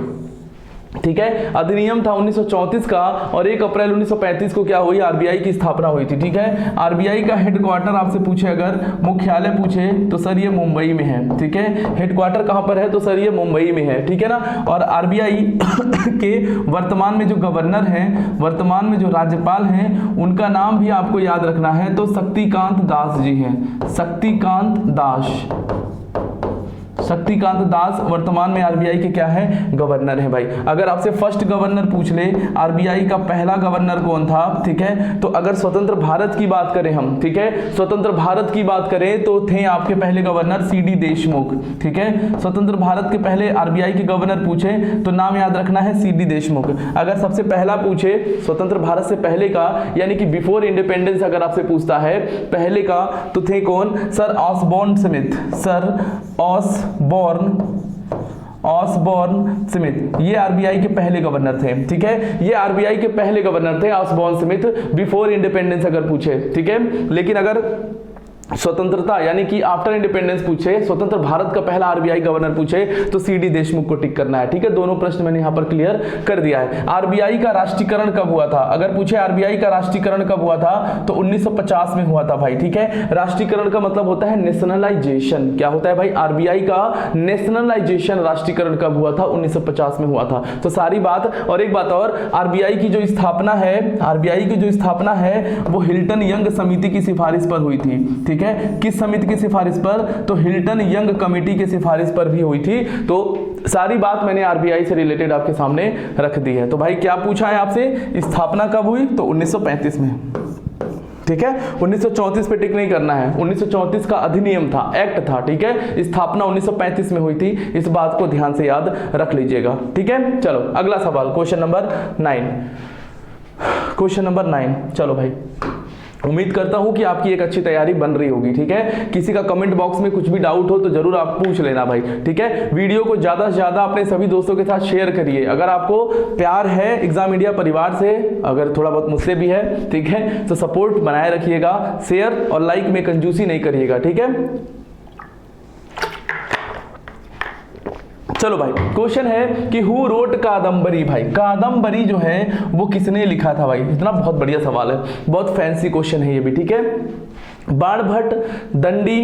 ठीक है। अधिनियम था 1934 का और 1 अप्रैल 1935 को क्या हुई? आरबीआई की स्थापना हुई थी, ठीक है। आरबीआई का हेडक्वार्टर आपसे पूछे, अगर मुख्यालय पूछे तो सर ये मुंबई में है, ठीक है। हेडक्वार्टर कहां पर है? तो सर ये मुंबई में है, ठीक है ना। और आरबीआई के वर्तमान में जो गवर्नर हैं, वर्तमान में जो राज्यपाल हैं, उनका नाम भी आपको याद रखना है, तो शक्तिकांत दास जी हैं, शक्तिकांत दास, शक्तिकांत दास वर्तमान में आरबीआई के क्या है, गवर्नर है भाई। अगर आपसे फर्स्ट गवर्नर पूछ ले आरबीआई का पहला गवर्नर कौन था, ठीक है, तो अगर स्वतंत्र भारत की बात करें हम, ठीक है, स्वतंत्र भारत की बात करें तो थे आपके पहले गवर्नर सीडी देशमुख, ठीक है। स्वतंत्र भारत के पहले आरबीआई के गवर्नर पूछे तो नाम याद रखना है सीडी देशमुख। अगर सबसे पहला पूछे स्वतंत्र भारत से पहले का, यानी कि बिफोर इंडिपेंडेंस अगर आपसे पूछता है पहले का, तो थे कौन, sir Osborne Smith, sir Osborne Smith, ये आरबीआई के पहले गवर्नर थे, ठीक है, ये आरबीआई के पहले गवर्नर थे ऑसबॉर्न स्मिथ बिफोर इंडिपेंडेंस अगर पूछे, ठीक है। लेकिन अगर स्वतंत्रता यानी कि आफ्टर इंडिपेंडेंस पूछे, स्वतंत्र भारत का पहला आरबीआई गवर्नर पूछे तो सीडी देशमुख को टिक करना है, ठीक है। दोनों प्रश्न मैंने यहां पर क्लियर कर दिया है। आरबीआई का राष्ट्रीयकरण कब हुआ था, अगर पूछे आरबीआई का राष्ट्रीयकरण कब हुआ था तो 1950 में हुआ था भाई, ठीक है। राष्ट्रीयकरण का मतलब होता है नेशनलाइजेशन, क्या होता है भाई, आरबीआई का नेशनलाइजेशन राष्ट्रीयकरण कब हुआ था, 1950 में हुआ था। तो सारी बात। और एक बात और, आरबीआई की जो स्थापना है, आरबीआई की जो स्थापना है वो हिल्टन यंग समिति की सिफारिश पर हुई थी, ठीक है। किस समिति की सिफारिश पर, तो हिल्टन यंग कमेटी की सिफारिश पर भी हुई थी। तो सारी बात मैंने आरबीआई से रिलेटेड आपके सामने रख दी है। तो भाई क्या पूछा है आपसे, स्थापना कब हुई, तो 1935 में, ठीक है। 1934 पे टिक नहीं करना है, 1934 का अधिनियम था, एक्ट था, ठीक है। स्थापना 1935 में हुई थी, इस बात को ध्यान से याद रख लीजिएगा, ठीक है। चलो अगला सवाल, क्वेश्चन नंबर 9, क्वेश्चन नंबर 9। चलो भाई, उम्मीद करता हूं कि आपकी एक अच्छी तैयारी बन रही होगी, ठीक है। किसी का कमेंट बॉक्स में कुछ भी डाउट हो तो जरूर आप पूछ लेना भाई, ठीक है। वीडियो को ज्यादा से ज्यादा अपने सभी दोस्तों के साथ शेयर करिए। अगर आपको प्यार है एग्जाम इंडिया परिवार से, अगर थोड़ा बहुत मुझसे भी है, ठीक है, तो सपोर्ट बनाए रखिएगा, शेयर और लाइक में कंजूसी नहीं करिएगा, ठीक है। चलो भाई, क्वेश्चन है कि हु रोट कादम्बरी, भाई कादम्बरी जो है वो किसने लिखा था भाई, इतना बहुत बढ़िया सवाल है, बहुत फैंसी क्वेश्चन है ये भी, ठीक है। बाणभट्ट, दंडी,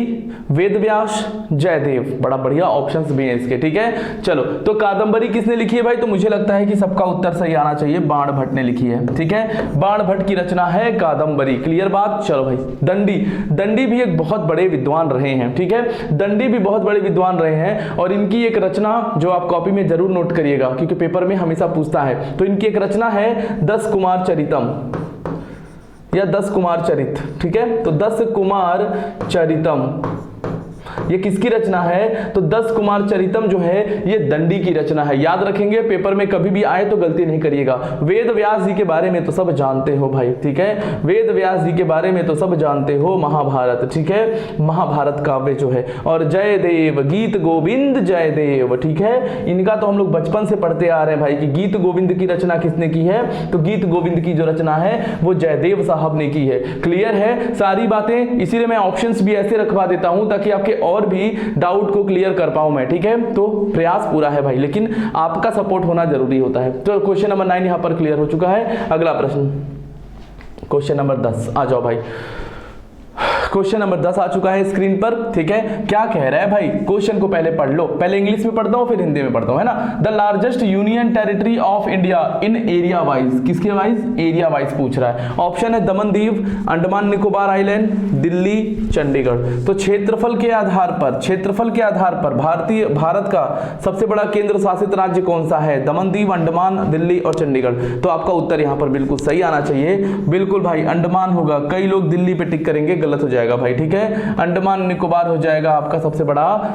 वेदव्यास, जयदेव, बड़ा बढ़िया ऑप्शंस भी हैं इसके, ठीक है। चलो, तो कादम्बरी किसने लिखी है भाई, तो मुझे लगता है कि सबका उत्तर सही आना चाहिए, बाणभट्ट ने लिखी है, ठीक है। बाणभट्ट की रचना है कादम्बरी, क्लियर बात। चलो भाई, दंडी, दंडी भी एक बहुत बड़े विद्वान रहे हैं, ठीक है। दंडी भी बहुत बड़े विद्वान रहे हैं और इनकी एक रचना जो आप कॉपी में जरूर नोट करिएगा क्योंकि पेपर में हमेशा पूछता है। तो इनकी एक रचना है 10 कुमार चरितम या 10 कुमार चरित, ठीक है। तो 10 कुमार चरितम ये किसकी रचना है, तो 10 कुमार चरितम जो है ये दंडी की रचना है। याद रखेंगे, पेपर में कभी भी आए तो गलती नहीं करिएगा। वेद व्यास जी के बारे में तो सब जानते हो भाई, ठीक है। वेद व्यास जी के बारे में तो सब जानते हो, महाभारत, ठीक है, महाभारत काव्य जो है। और जयदेव, गीत गोविंद जयदेव, ठीक है, इनका तो हम लोग बचपन से पढ़ते आ रहे हैं भाई कि गीत गोविंद की रचना किसने की है, तो गीत गोविंद की जो रचना है वो जयदेव साहब ने की है। क्लियर है सारी बातें, इसीलिए मैं ऑप्शंस भी ऐसे रखवा देता हूं ताकि आपके और भी डाउट को क्लियर कर पाऊं मैं, ठीक है। तो प्रयास पूरा है भाई, लेकिन आपका सपोर्ट होना जरूरी होता है। तो क्वेश्चन नंबर 9 यहां पर क्लियर हो चुका है। अगला प्रश्न, क्वेश्चन नंबर 10, आ जाओ भाई। क्वेश्चन नंबर 10 आ चुका है स्क्रीन पर, ठीक है। क्या कह रहा है भाई, क्वेश्चन को पहले पढ़ लो, पहले इंग्लिश में पढ़ता हूं फिर हिंदी में पढ़ता हूं, है ना। The largest union territory of India in area wise, किसके वाइज, एरिया वाइज पूछ रहा है। ऑप्शन है दमन दीव, अंडमान निकोबार आइलैंड, दिल्ली, चंडीगढ़। तो क्षेत्रफल के आधार पर, क्षेत्रफल के आधार पर भारत का सबसे बड़ा केंद्र शासित राज्य कौन सा है, दमन दीव, अंडमान, दिल्ली और चंडीगढ़। तो आपका उत्तर यहां पर बिल्कुल सही आना चाहिए, बिल्कुल भाई अंडमान होगा। कई लोग दिल्ली पे टिक करेंगे, गलत हो जाएगा भाई, ठीक है। अंडमान निकोबार हो जाएगा आपका सबसे बड़ा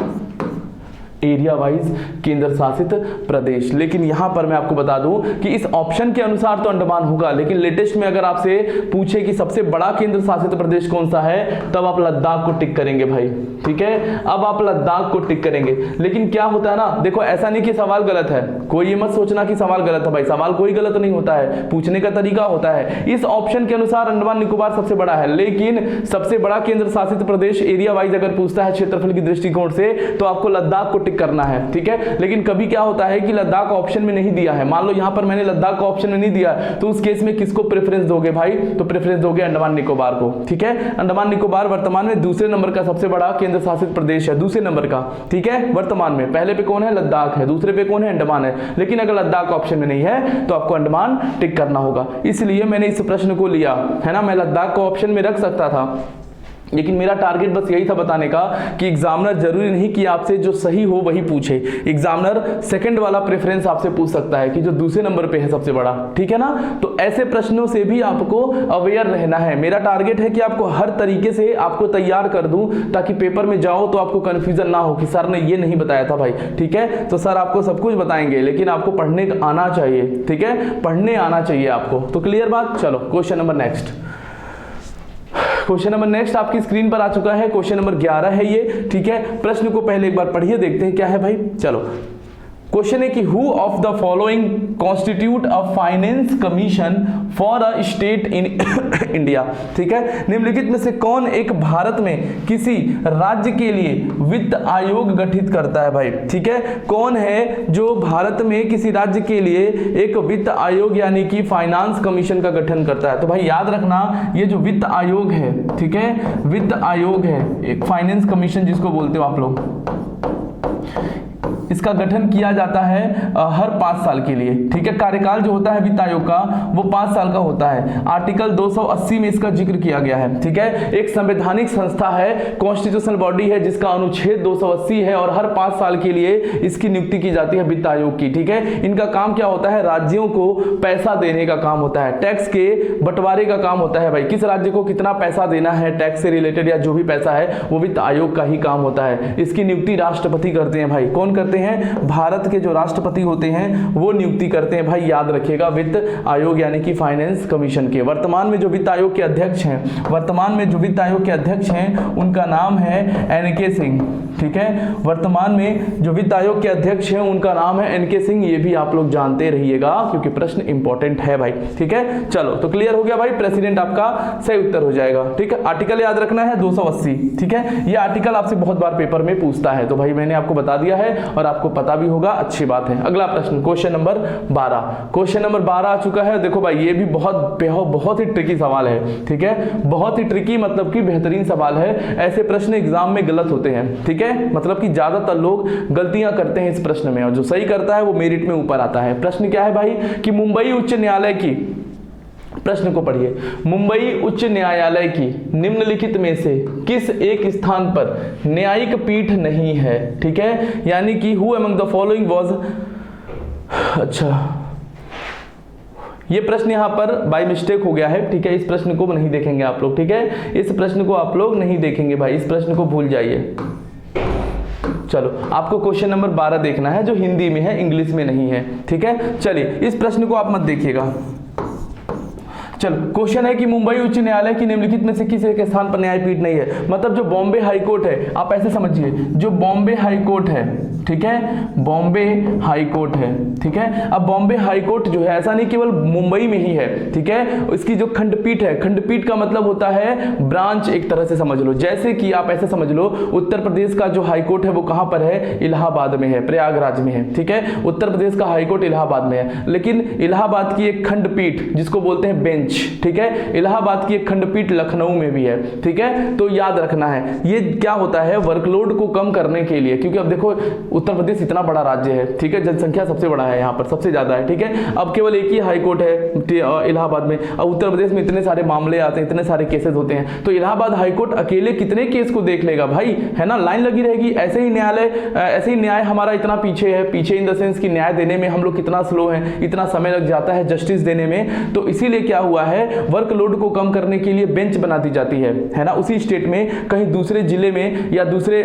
एरिया वाइज केंद्र शासित प्रदेश। लेकिन यहां पर मैं आपको बता दूं कि इस ऑप्शन के अनुसार तो अंडमान होगा, लेकिन लेटेस्ट में अगर आपसे पूछे कि सबसे बड़ा केंद्र शासित प्रदेश कौन सा है, तब आप लद्दाख को टिक करेंगे भाई, ठीक है। अब आप लद्दाख को टिक करेंगे। लेकिन क्या होता है ना, देखो ऐसा नहीं कि सवाल गलत है, कोई ये मत सोचना कि सवाल गलत है भाई, सवाल कोई गलत नहीं होता है, पूछने का तरीका होता है। इस ऑप्शन के अनुसार अंडमान निकोबार सबसे बड़ा है, लेकिन सबसे बड़ा केंद्र शासित प्रदेश एरिया वाइज अगर पूछता है क्षेत्रफल की दृष्टिकोण से, तो आपको लद्दाख को टिक करना है, ठीक है। लेकिन कभी क्या होता है कि लद्दाख ऑप्शन में नहीं दिया है, मान लो यहां पर मैंने लद्दाख को ऑप्शन में नहीं दिया, तो उस केस में किसको प्रेफरेंस दोगे भाई, तो प्रेफरेंस दोगे अंडमान निकोबार को, ठीक है। अंडमान निकोबार वर्तमान में दूसरे नंबर का सबसे बड़ा केंद्र शासित प्रदेश है, दूसरे नंबर का, ठीक है, वर्तमान में। पहले पे कौन है, लद्दाख है, दूसरे पे कौन है, अंडमान है। लेकिन अगर लद्दाख ऑप्शन में नहीं है तो आपको अंडमान टिक करना होगा, इसलिए मैंने इस प्रश्न को लिया, है ना। मैं लद्दाख को ऑप्शन में रख सकता था, लेकिन मेरा टारगेट बस यही था बताने का कि एग्जामिनर जरूरी नहीं कि आपसे जो सही हो वही पूछे, एग्जामिनर सेकंड वाला प्रेफरेंस आपसे पूछ सकता है कि जो दूसरे नंबर पे है सबसे बड़ा, ठीक है ना। तो ऐसे प्रश्नों से भी आपको अवेयर रहना है। मेरा टारगेट है कि आपको हर तरीके से आपको तैयार कर दूं ताकि पेपर में जाओ तो आपको कंफ्यूजन ना हो कि सर ने ये नहीं बताया था भाई, ठीक है। तो सर आपको सब कुछ बताएंगे लेकिन आपको पढ़ने आना चाहिए, ठीक है, पढ़ने आना चाहिए आपको। तो क्लियर बात। चलो question number next, question number next आपकी स्क्रीन पर आ चुका है, क्वेश्चन नंबर 11 है ये, ठीक है। प्रश्न को पहले एक बार पढ़िए, देखते हैं क्या है भाई। चलो क्वेश्चन है कि who of the following constitute a finance commission for a state in India, ठीक है। निम्नलिखित में से कौन एक भारत में किसी राज्य के लिए वित्त आयोग गठित करता है भाई, ठीक है। कौन है जो भारत में किसी राज्य के लिए एक वित्त आयोग यानी कि फाइनेंस कमीशन का गठन करता है। तो भाई याद रखना ये जो वित्त आयोग है, ठीक है, वित्त आयोग है, एक फाइनेंस कमीशन जिसको बोलते हो आप लोग, इसका गठन किया जाता है हर 5 साल के लिए, ठीक है। कार्यकाल जो होता है वित्त आयोग का वो 5 साल का होता है। आर्टिकल 280 में इसका जिक्र किया गया है, ठीक है। एक संवैधानिक संस्था है, कॉन्स्टिट्यूशनल बॉडी है जिसका अनुच्छेद 280 है और हर 5 साल के लिए इसकी नियुक्ति की जाती है वित्त आयोग की, ठीक है। इनका काम क्या होता है, राज्यों को पैसा देने का काम होता है, टैक्स के बंटवारे का काम होता है भाई। किस राज्य को कितना पैसा देना है टैक्स से रिलेटेड या जो भी पैसा है वो वित्त आयोग का ही काम होता है। इसकी नियुक्ति राष्ट्रपति करते हैं भाई। कौन करते हैं, भारत के जो राष्ट्रपति होते हैं वो नियुक्ति करते हैं भाई, याद रखिएगा, वित्त आयोग यानी कि फाइनेंस कमीशन के। वर्तमान में जो वित्त आयोग के अध्यक्ष हैं, वर्तमान में जो वित्त आयोग के अध्यक्ष हैं उनका नाम है एन.के. सिंह, ठीक है। वर्तमान में जो वित्त आयोग के अध्यक्ष हैं उनका नाम है एन.के. सिंह, ये भी आप लोग जानते रहिएगा क्योंकि प्रश्न इंपॉर्टेंट है भाई, ठीक है। चलो तो क्लियर हो गया भाई, प्रेसिडेंट आपका सही उत्तर हो जाएगा, ठीक है। आर्टिकल याद रखना है 280, ठीक है। ये आर्टिकल आपसे बहुत बार पेपर में पूछता है, तो भाई मैंने आपको बता दिया है और आपको पता भी होगा, अच्छी बात है। अगला प्रश्न क्वेश्चन नंबर 12, क्वेश्चन नंबर 12 आ चुका है। देखो भाई ये भी बहुत ही ट्रिकी सवाल है, ठीक है। बहुत ही ट्रिकी मतलब कि बेहतरीन सवाल है। ऐसे प्रश्न एग्जाम में गलत होते हैं, ठीक है, मतलब कि ज्यादातर लोग गलतियां करते हैं इस प्रश्न में और जो सही करता है वो मेरिट में ऊपर आता है। प्रश्न क्या है भाई कि मुंबई उच्च न्यायालय की, प्रश्न को पढ़िए, मुंबई उच्च न्यायालय की निम्नलिखित में से किस एक स्थान पर न्यायिक पीठ नहीं है, ठीक है। यानी कि who among the following was, अच्छा ये प्रश्न यहां पर बाय मिस्टेक हो गया है, ठीक है। इस प्रश्न को नहीं देखेंगे आप लोग, ठीक है, इस प्रश्न को आप लोग नहीं देखेंगे भाई, इस प्रश्न को भूल जाइए। चलो आपको क्वेश्चन नंबर 12 देखना है जो हिंदी में है, इंग्लिश में नहीं है, ठीक है। चलिए इस प्रश्न को आप मत देखिएगा। चलो क्वेश्चन है कि मुंबई उच्च न्यायालय की निम्नलिखित में से किस एक स्थान पर न्यायपीठ नहीं है। मतलब जो बॉम्बे हाई कोर्ट है, आप ऐसे समझिए, जो बॉम्बे हाई कोर्ट है, ठीक है, बॉम्बे हाई कोर्ट है, ठीक है। अब बॉम्बे हाई कोर्ट जो है ऐसा नहीं केवल मुंबई में ही है, ठीक है। इसकी जो खंडपीठ है, खंडपीठ का मतलब होता है ब्रांच, एक तरह से समझ लो। जैसे कि आप ऐसे समझ लो उत्तर प्रदेश का जो हाई कोर्ट है वो कहां पर है, इलाहाबाद में है, प्रयागराज में है, ठीक है। उत्तर प्रदेश का हाई कोर्ट इलाहाबाद में है, लेकिन इलाहाबाद की एक खंडपीठ जिसको बोलते हैं बेंच, ठीक है, इलाहाबाद की एक खंडपीठ लखनऊ में भी है, ठीक है। तो याद रखना है ये क्या होता है, वर्कलोड को कम करने के लिए, क्योंकि अब देखो उत्तर प्रदेश इतना बड़ा राज्य है, ठीक है, जनसंख्या सबसे बड़ा है, यहाँ पर सबसे ज्यादा है, ठीक है। अब केवल एक ही हाई कोर्ट है इलाहाबाद में, अब उत्तर प्रदेश में इतने सारे मामले आते हैं, इतने सारे केसेस होते हैं, तो इलाहाबाद हाई कोर्ट अकेले कितने केस को देख लेगा भाई, है ना, लाइन लगी रहेगी। ऐसे ही न्यायालय, ऐसे ही न्याय हमारा इतना पीछे है, पीछे इन द सेंस कि न्याय देने में हम लोग कितना स्लो है, इतना समय लग जाता है जस्टिस देने में। तो इसीलिए क्या हुआ है, वर्कलोड को कम करने के लिए बेंच बना दी जाती है ना। उसी स्टेट में कहीं दूसरे जिले में या दूसरे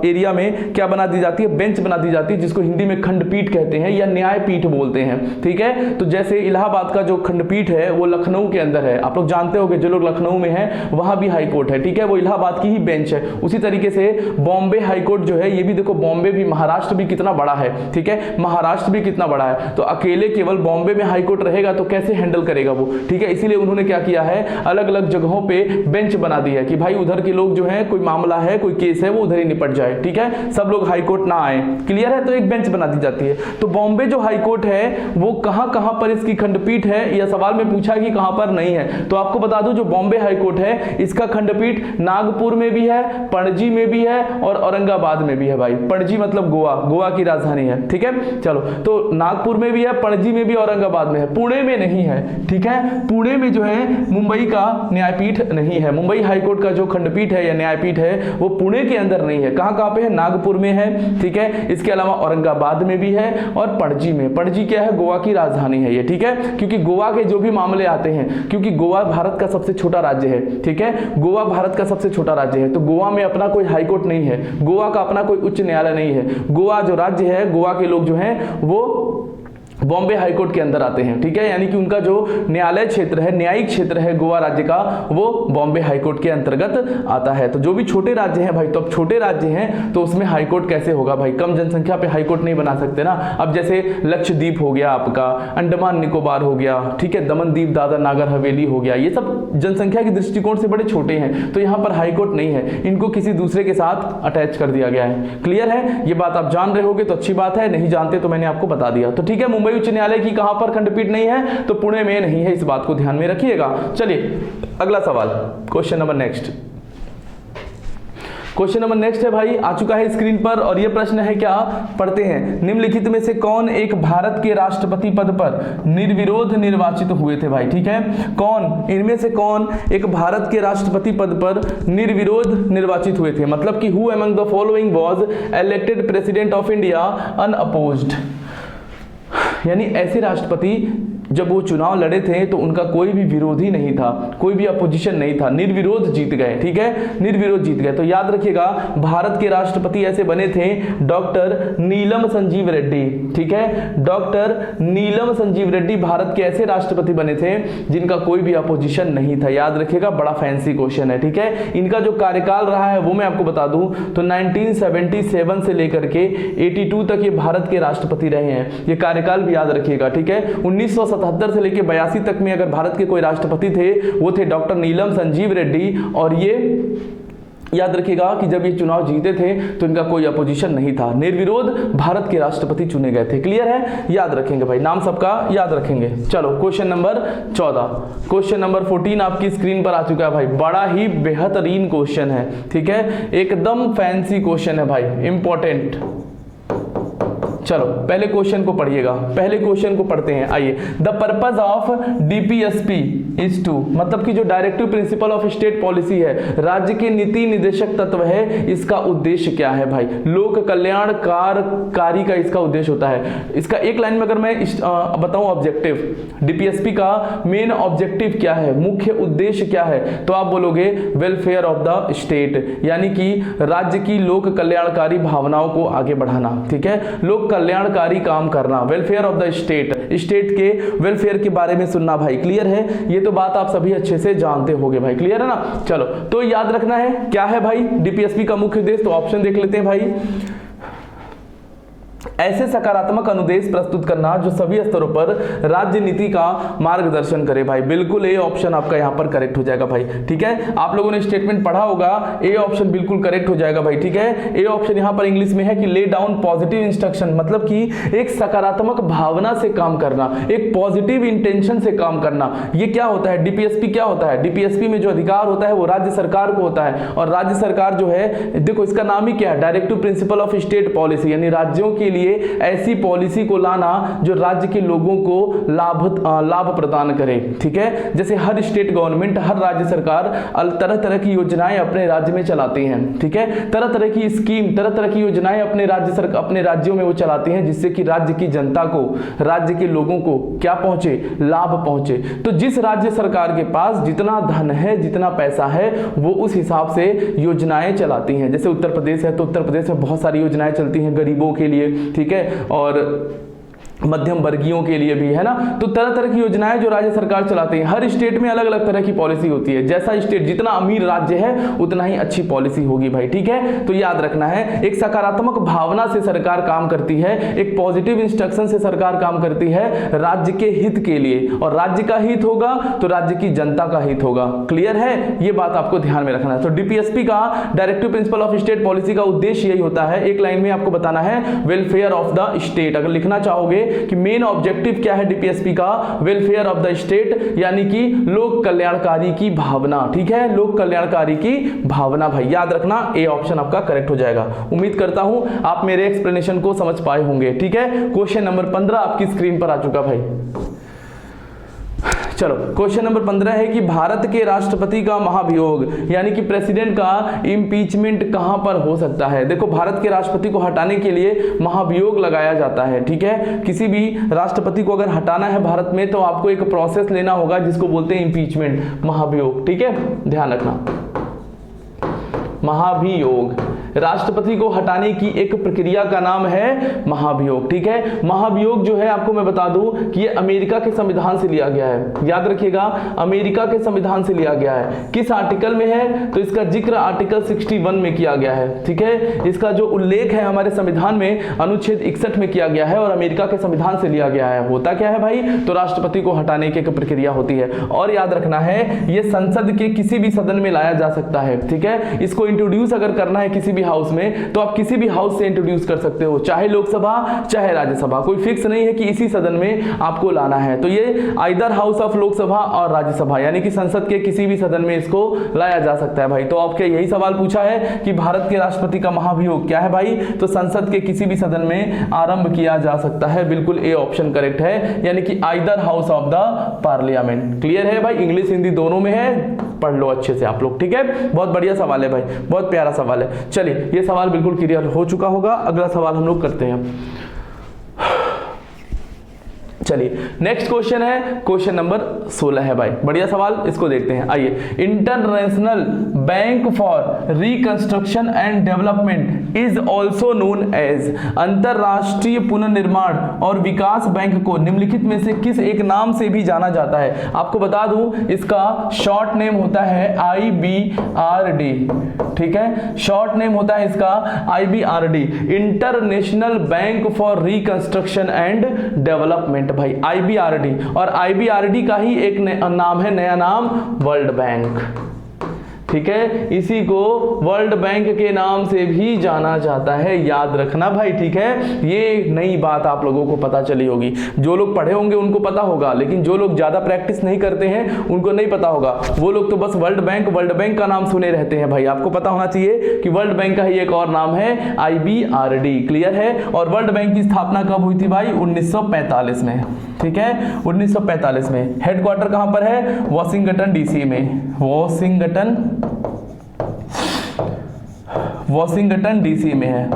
एरिया में क्या बना दी जाती है, बेंच बना दी जाती है, जिसको हिंदी में खंडपीठ कहते हैं या न्यायपीठ बोलते हैं, ठीक है। तो जैसे इलाहाबाद का जो खंडपीठ है वो लखनऊ के अंदर है, आप लोग जानते होंगे, जो लोग लखनऊ में हैं वहां भी हाई कोर्ट है, ठीक है, वो इलाहाबाद की ही बेंच है। उसी तरीके से बॉम्बे हाई कोर्ट जो है, ये भी देखो बॉम्बे भी, महाराष्ट्र भी कितना बड़ा है, ठीक है, महाराष्ट्र भी कितना बड़ा है। तो अकेले केवल बॉम्बे में हाई कोर्ट रहेगा तो कैसे हैंडल करेगा वो, ठीक है। इसीलिए उन्होंने क्या किया है, अलग अलग जगहों पे बेंच बना दी है कि भाई उधर के लोग जो है, कोई मामला है, कोई केस है, वो उधर ही निपट जाए, ठीक है, सब लोग हाई कोर्ट ना आए, क्लियर है। तो एक बेंच बना दी जाती है। तो बॉम्बे जो हाई कोर्ट है वो कहां कहां पर इसकी खंडपीठ है, यह सवाल में पूछा कि कहां पर नहीं है। तो आपको बता दूं जो बॉम्बे हाई कोर्ट है इसका खंडपीठ नागपुर में भी है, पणजी में भी है और औरंगाबाद में भी है भाई। पणजी मतलब गोवा, गोवा की राजधानी है, ठीक है। चलो तो नागपुर में भी है, पणजी में भी, औरंगाबाद में है, पुणे में नहीं है, ठीक है, पुणे पुणे में जो है मुंबई का न्यायपीठ नहीं है। मुंबई हाईकोर्ट का जो खंडपीठ है या न्यायपीठ है वो पुणे के अंदर नहीं है। कहाँ पे है? नागपुर में है, ठीक है। इसके अलावा औरंगाबाद में भी है और पणजी में। पणजी क्या है? गोवा की राजधानी है ये, ठीक है। क्योंकि गोवा के जो भी मामले आते हैं, क्योंकि गोवा भारत का सबसे छोटा राज्य है, ठीक है, गोवा भारत का सबसे छोटा राज्य है, तो गोवा में अपना कोई हाईकोर्ट नहीं है, गोवा का अपना कोई उच्च न्यायालय नहीं है। गोवा जो राज्य है, गोवा के लोग जो हैं वो बॉम्बे हाईकोर्ट के अंदर आते हैं, ठीक है। यानी कि उनका जो न्यायालय क्षेत्र है, न्यायिक क्षेत्र है गोवा राज्य का, वो बॉम्बे हाईकोर्ट के अंतर्गत आता है। तो जो भी छोटे राज्य हैं भाई, तो अब छोटे राज्य हैं तो उसमें हाईकोर्ट कैसे होगा भाई? कम जनसंख्या पे हाईकोर्ट नहीं बना सकते ना। अब जैसे लक्षद्वीप हो गया आपका, अंडमान निकोबार हो गया, ठीक है, दमन दीव दादर नागर हवेली हो गया, ये सब जनसंख्या के दृष्टिकोण से बड़े छोटे हैं, तो यहाँ पर हाईकोर्ट नहीं है, इनको किसी दूसरे के साथ अटैच कर दिया गया है। क्लियर है? ये बात आप जान रहे होगे तो अच्छी बात है, नहीं जानते तो मैंने आपको बता दिया। तो ठीक है, मुंबई उच्च न्यायालय की कहां पर खंडपीठ नहीं है? तो पुणे में नहीं है, इस बात को ध्यान में रखिएगा। चलिए अगला सवाल, question number next. Question number next है भाई, आ चुका है स्क्रीन पर और यह प्रश्न है क्या? पढ़ते हैं। निम्नलिखित में से कौन एक भारत के राष्ट्रपति पद पर निर्विरोध निर्वाचित हुए थे भाई? ठीक है, कौन इनमें से कौन एक भारत के राष्ट्रपति पद पर निर्विरोध निर्वाचित हुए थे? मतलब कि who among the following was elected president of India unopposed. यानी ऐसे राष्ट्रपति जब वो चुनाव लड़े थे तो उनका कोई भी विरोधी नहीं था, कोई भी अपोजिशन नहीं था, निर्विरोध जीत गए, ठीक है, निर्विरोध जीत गए। तो याद रखिएगा भारत के राष्ट्रपति ऐसे बने थे डॉक्टर नीलम संजीव रेड्डी, ठीक है, डॉक्टर नीलम संजीव रेड्डी भारत के ऐसे राष्ट्रपति बने थे जिनका कोई भी अपोजिशन नहीं था। याद रखिएगा, बड़ा फैंसी क्वेश्चन है, ठीक है। इनका जो कार्यकाल रहा है वो मैं आपको बता दूं तो 1977 से लेकर के 82 तक ये भारत के राष्ट्रपति रहे हैं। ये कार्यकाल भी याद रखिएगा, ठीक है। 1977 से लेकर 82 तक में अगर भारत के कोई राष्ट्रपति थे वो थे डॉक्टर नीलम संजीव रेड्डी, और ये याद रखिएगा कि जब ये चुनाव जीते थे तो इनका कोई अपोजिशन नहीं था, निर्विरोध भारत के राष्ट्रपति चुने गए थे। क्लियर है? याद रखेंगे भाई, नाम सबका याद रखेंगे। चलो क्वेश्चन नंबर 14, क्वेश्चन नंबर 14 आपकी स्क्रीन पर आ चुका है भाई। बड़ा ही बेहतरीन क्वेश्चन है, ठीक है, एकदम फैंसी क्वेश्चन है भाई, इंपॉर्टेंट। चलो पहले क्वेश्चन को पढ़िएगा, पहले क्वेश्चन को पढ़ते हैं। आइए, the purpose of DPSP is to, मतलब कि जो directive principle of state policy है, राज्य के नीति निदेशक तत्व है, इसका उद्देश्य क्या है भाई? लोक कल्याणकारी का इसका उद्देश्य होता है। इसका एक लाइन में अगर मैं बताऊं ऑब्जेक्टिव, डीपीएसपी का मेन ऑब्जेक्टिव क्या है, मुख्य उद्देश्य क्या है, तो आप बोलोगे वेलफेयर ऑफ द स्टेट, यानी कि राज्य की लोक कल्याणकारी भावनाओं को आगे बढ़ाना, ठीक है, लोक कल्याणकारी काम करना, welfare of the state, state के वेलफेयर के बारे में सुनना भाई। क्लियर है? ये तो बात आप सभी अच्छे से जानते होंगे भाई, क्लियर है ना। चलो तो याद रखना है क्या है भाई डीपीएसपी का मुख्य उद्देश्य, तो ऑप्शन देख लेते हैं भाई। ऐसे सकारात्मक अनुदेश प्रस्तुत करना जो सभी स्तरों पर राज्य नीति का मार्गदर्शन करे भाई। बिल्कुल ए ऑप्शन आपका यहां पर करेक्ट हो जाएगा भाई, ठीक है। आप लोगों ने स्टेटमेंट पढ़ा होगा, ए ऑप्शन बिल्कुल करेक्ट हो जाएगा भाई, ठीक है। ए ऑप्शन यहां पर इंग्लिश में है कि ले डाउन पॉजिटिव इंस्ट्रक्शन, मतलब कि एक सकारात्मक भावना से काम करना, एक पॉजिटिव इंटेंशन से काम करना। ये क्या होता है? डीपीएसपी क्या होता है? डीपीएसपी में जो अधिकार होता है वो राज्य सरकार को होता है, और राज्य सरकार जो है, देखो इसका नाम ही क्या है, directive principle of state policy, यानी राज्यों के लिए ऐसी पॉलिसी को लाना जो राज्य के लोगों को लाभ प्रदान करे, ठीक है। जैसे हर स्टेट गवर्नमेंट, हर राज्य सरकार तरह तरह की योजनाएं अपने राज्य में चलाती हैं, ठीक है, तरह तरह की स्कीम, तरह तरह की योजनाएं अपने राज्यों में वो चलाती हैं, जिससे कि राज्य की जनता को, राज्य के लोगों को क्या पहुंचे, लाभ पहुंचे। तो जिस राज्य सरकार के पास जितना धन है, जितना पैसा है, वो उस हिसाब से योजनाएं चलाती हैं। जैसे उत्तर प्रदेश है तो उत्तर प्रदेश में बहुत सारी योजनाएं चलती हैं गरीबों के लिए, ठीक है, और मध्यम वर्गीयों के लिए भी, है ना। तो तरह तरह की योजनाएं जो राज्य सरकार चलाती है, हर स्टेट में अलग अलग तरह की पॉलिसी होती है। जैसा स्टेट, जितना अमीर राज्य है उतना ही अच्छी पॉलिसी होगी भाई, ठीक है। तो याद रखना है, एक सकारात्मक भावना से सरकार काम करती है, एक पॉजिटिव इंस्ट्रक्शन से सरकार काम करती है राज्य के हित के लिए, और राज्य का हित होगा तो राज्य की जनता का हित होगा। क्लियर है? ये बात आपको ध्यान में रखना है। तो डीपीएसपी का, directive principle of state policy का उद्देश्य यही होता है, एक लाइन में आपको बताना है, वेलफेयर ऑफ द स्टेट। अगर लिखना चाहोगे कि मेन ऑब्जेक्टिव क्या है डीपीएसपी का, वेलफेयर ऑफ द स्टेट, यानी कि लोक कल्याणकारी की भावना, ठीक है, लोक कल्याणकारी की भावना भाई। याद रखना, ए ऑप्शन आपका करेक्ट हो जाएगा। उम्मीद करता हूं आप मेरे एक्सप्लेनेशन को समझ पाए होंगे, ठीक है। क्वेश्चन नंबर 15 आपकी स्क्रीन पर आ चुका भाई। चलो क्वेश्चन नंबर 15 है कि भारत के राष्ट्रपति का महाभियोग यानी कि प्रेसिडेंट का इंपीचमेंट कहां पर हो सकता है। देखो भारत के राष्ट्रपति को हटाने के लिए महाभियोग लगाया जाता है, ठीक है। किसी भी राष्ट्रपति को अगर हटाना है भारत में तो आपको एक प्रोसेस लेना होगा जिसको बोलते हैं इंपीचमेंट, महाभियोग, ठीक है, ध्यान रखना। महाभियोग राष्ट्रपति को हटाने की एक प्रक्रिया का नाम है महाभियोग, ठीक है। महाभियोग जो है आपको मैं बता दूं कि ये अमेरिका के संविधान से लिया गया है, याद रखिएगा, अमेरिका के संविधान से लिया गया है। किस आर्टिकल में है तो इसका जिक्र आर्टिकल 61 में किया गया है, ठीक है। इसका जो उल्लेख है हमारे संविधान में अनुच्छेद 61 में किया गया है और अमेरिका के संविधान से लिया गया है। होता क्या है भाई, तो राष्ट्रपति को हटाने की एक प्रक्रिया होती है और याद रखना है ये संसद के किसी भी सदन में लाया जा सकता है, ठीक है। इसको इंट्रोड्यूस अगर करना है किसी भी हाउस में तो आप किसी भी हाउस से इंट्रोड्यूस कर सकते हो, चाहे लोकसभा चाहे राज्यसभा, कोई फिक्स नहीं है कि इसी सदन में आपको लाना है। तो ये आइदर हाउस ऑफ लोकसभा और राज्यसभा यानी कि संसद के किसी भी सदन में इसको लाया जा सकता है भाई। तो आपके यही सवाल पूछा है कि भारत के राष्ट्रपति का महाभियोग क्या है भाई, तो संसद के किसी भी सदन में आरंभ किया जा सकता है। बिल्कुल ए ऑप्शन करेक्ट है, यानी कि either house of the parliament. Clear है भाई, इंग्लिश हिंदी दोनों में है, पढ़ लो अच्छे से आप लोग, ठीक है। बहुत बढ़िया सवाल है भाई, बहुत प्यारा सवाल है। चलिए ये सवाल बिल्कुल क्लियर हो चुका होगा। अगला सवाल हम लोग करते हैं। चलिए नेक्स्ट क्वेश्चन है, क्वेश्चन नंबर 16 है भाई, बढ़िया सवाल, इसको देखते हैं। आइए, international bank for reconstruction and development is also known as, अंतरराष्ट्रीय पुनर्निर्माण और विकास बैंक को निम्नलिखित में से किस एक नाम से भी जाना जाता है। आपको बता दूं इसका शॉर्ट नेम होता है IBRD, ठीक है, शॉर्ट नेम होता है इसका IBRD, international bank for reconstruction and development भाई, IBRD। और IBRD का ही एक नाम है, नया नाम वर्ल्ड बैंक, ठीक है, इसी को वर्ल्ड बैंक के नाम से भी जाना जाता है, याद रखना भाई, ठीक है। ये नई बात आप लोगों को पता चली होगी, जो लोग पढ़े होंगे उनको पता होगा, लेकिन जो लोग ज्यादा प्रैक्टिस नहीं करते हैं उनको नहीं पता होगा। वो लोग तो बस वर्ल्ड बैंक का नाम सुने रहते हैं भाई। आपको पता होना चाहिए कि वर्ल्ड बैंक का ही एक और नाम है IBRD, क्लियर है। और वर्ल्ड बैंक की स्थापना कब हुई थी भाई, 1945 में, ठीक है, 1945 में। हेडक्वार्टर कहां पर है, वॉशिंगटन DC में, वॉशिंगटन DC में है,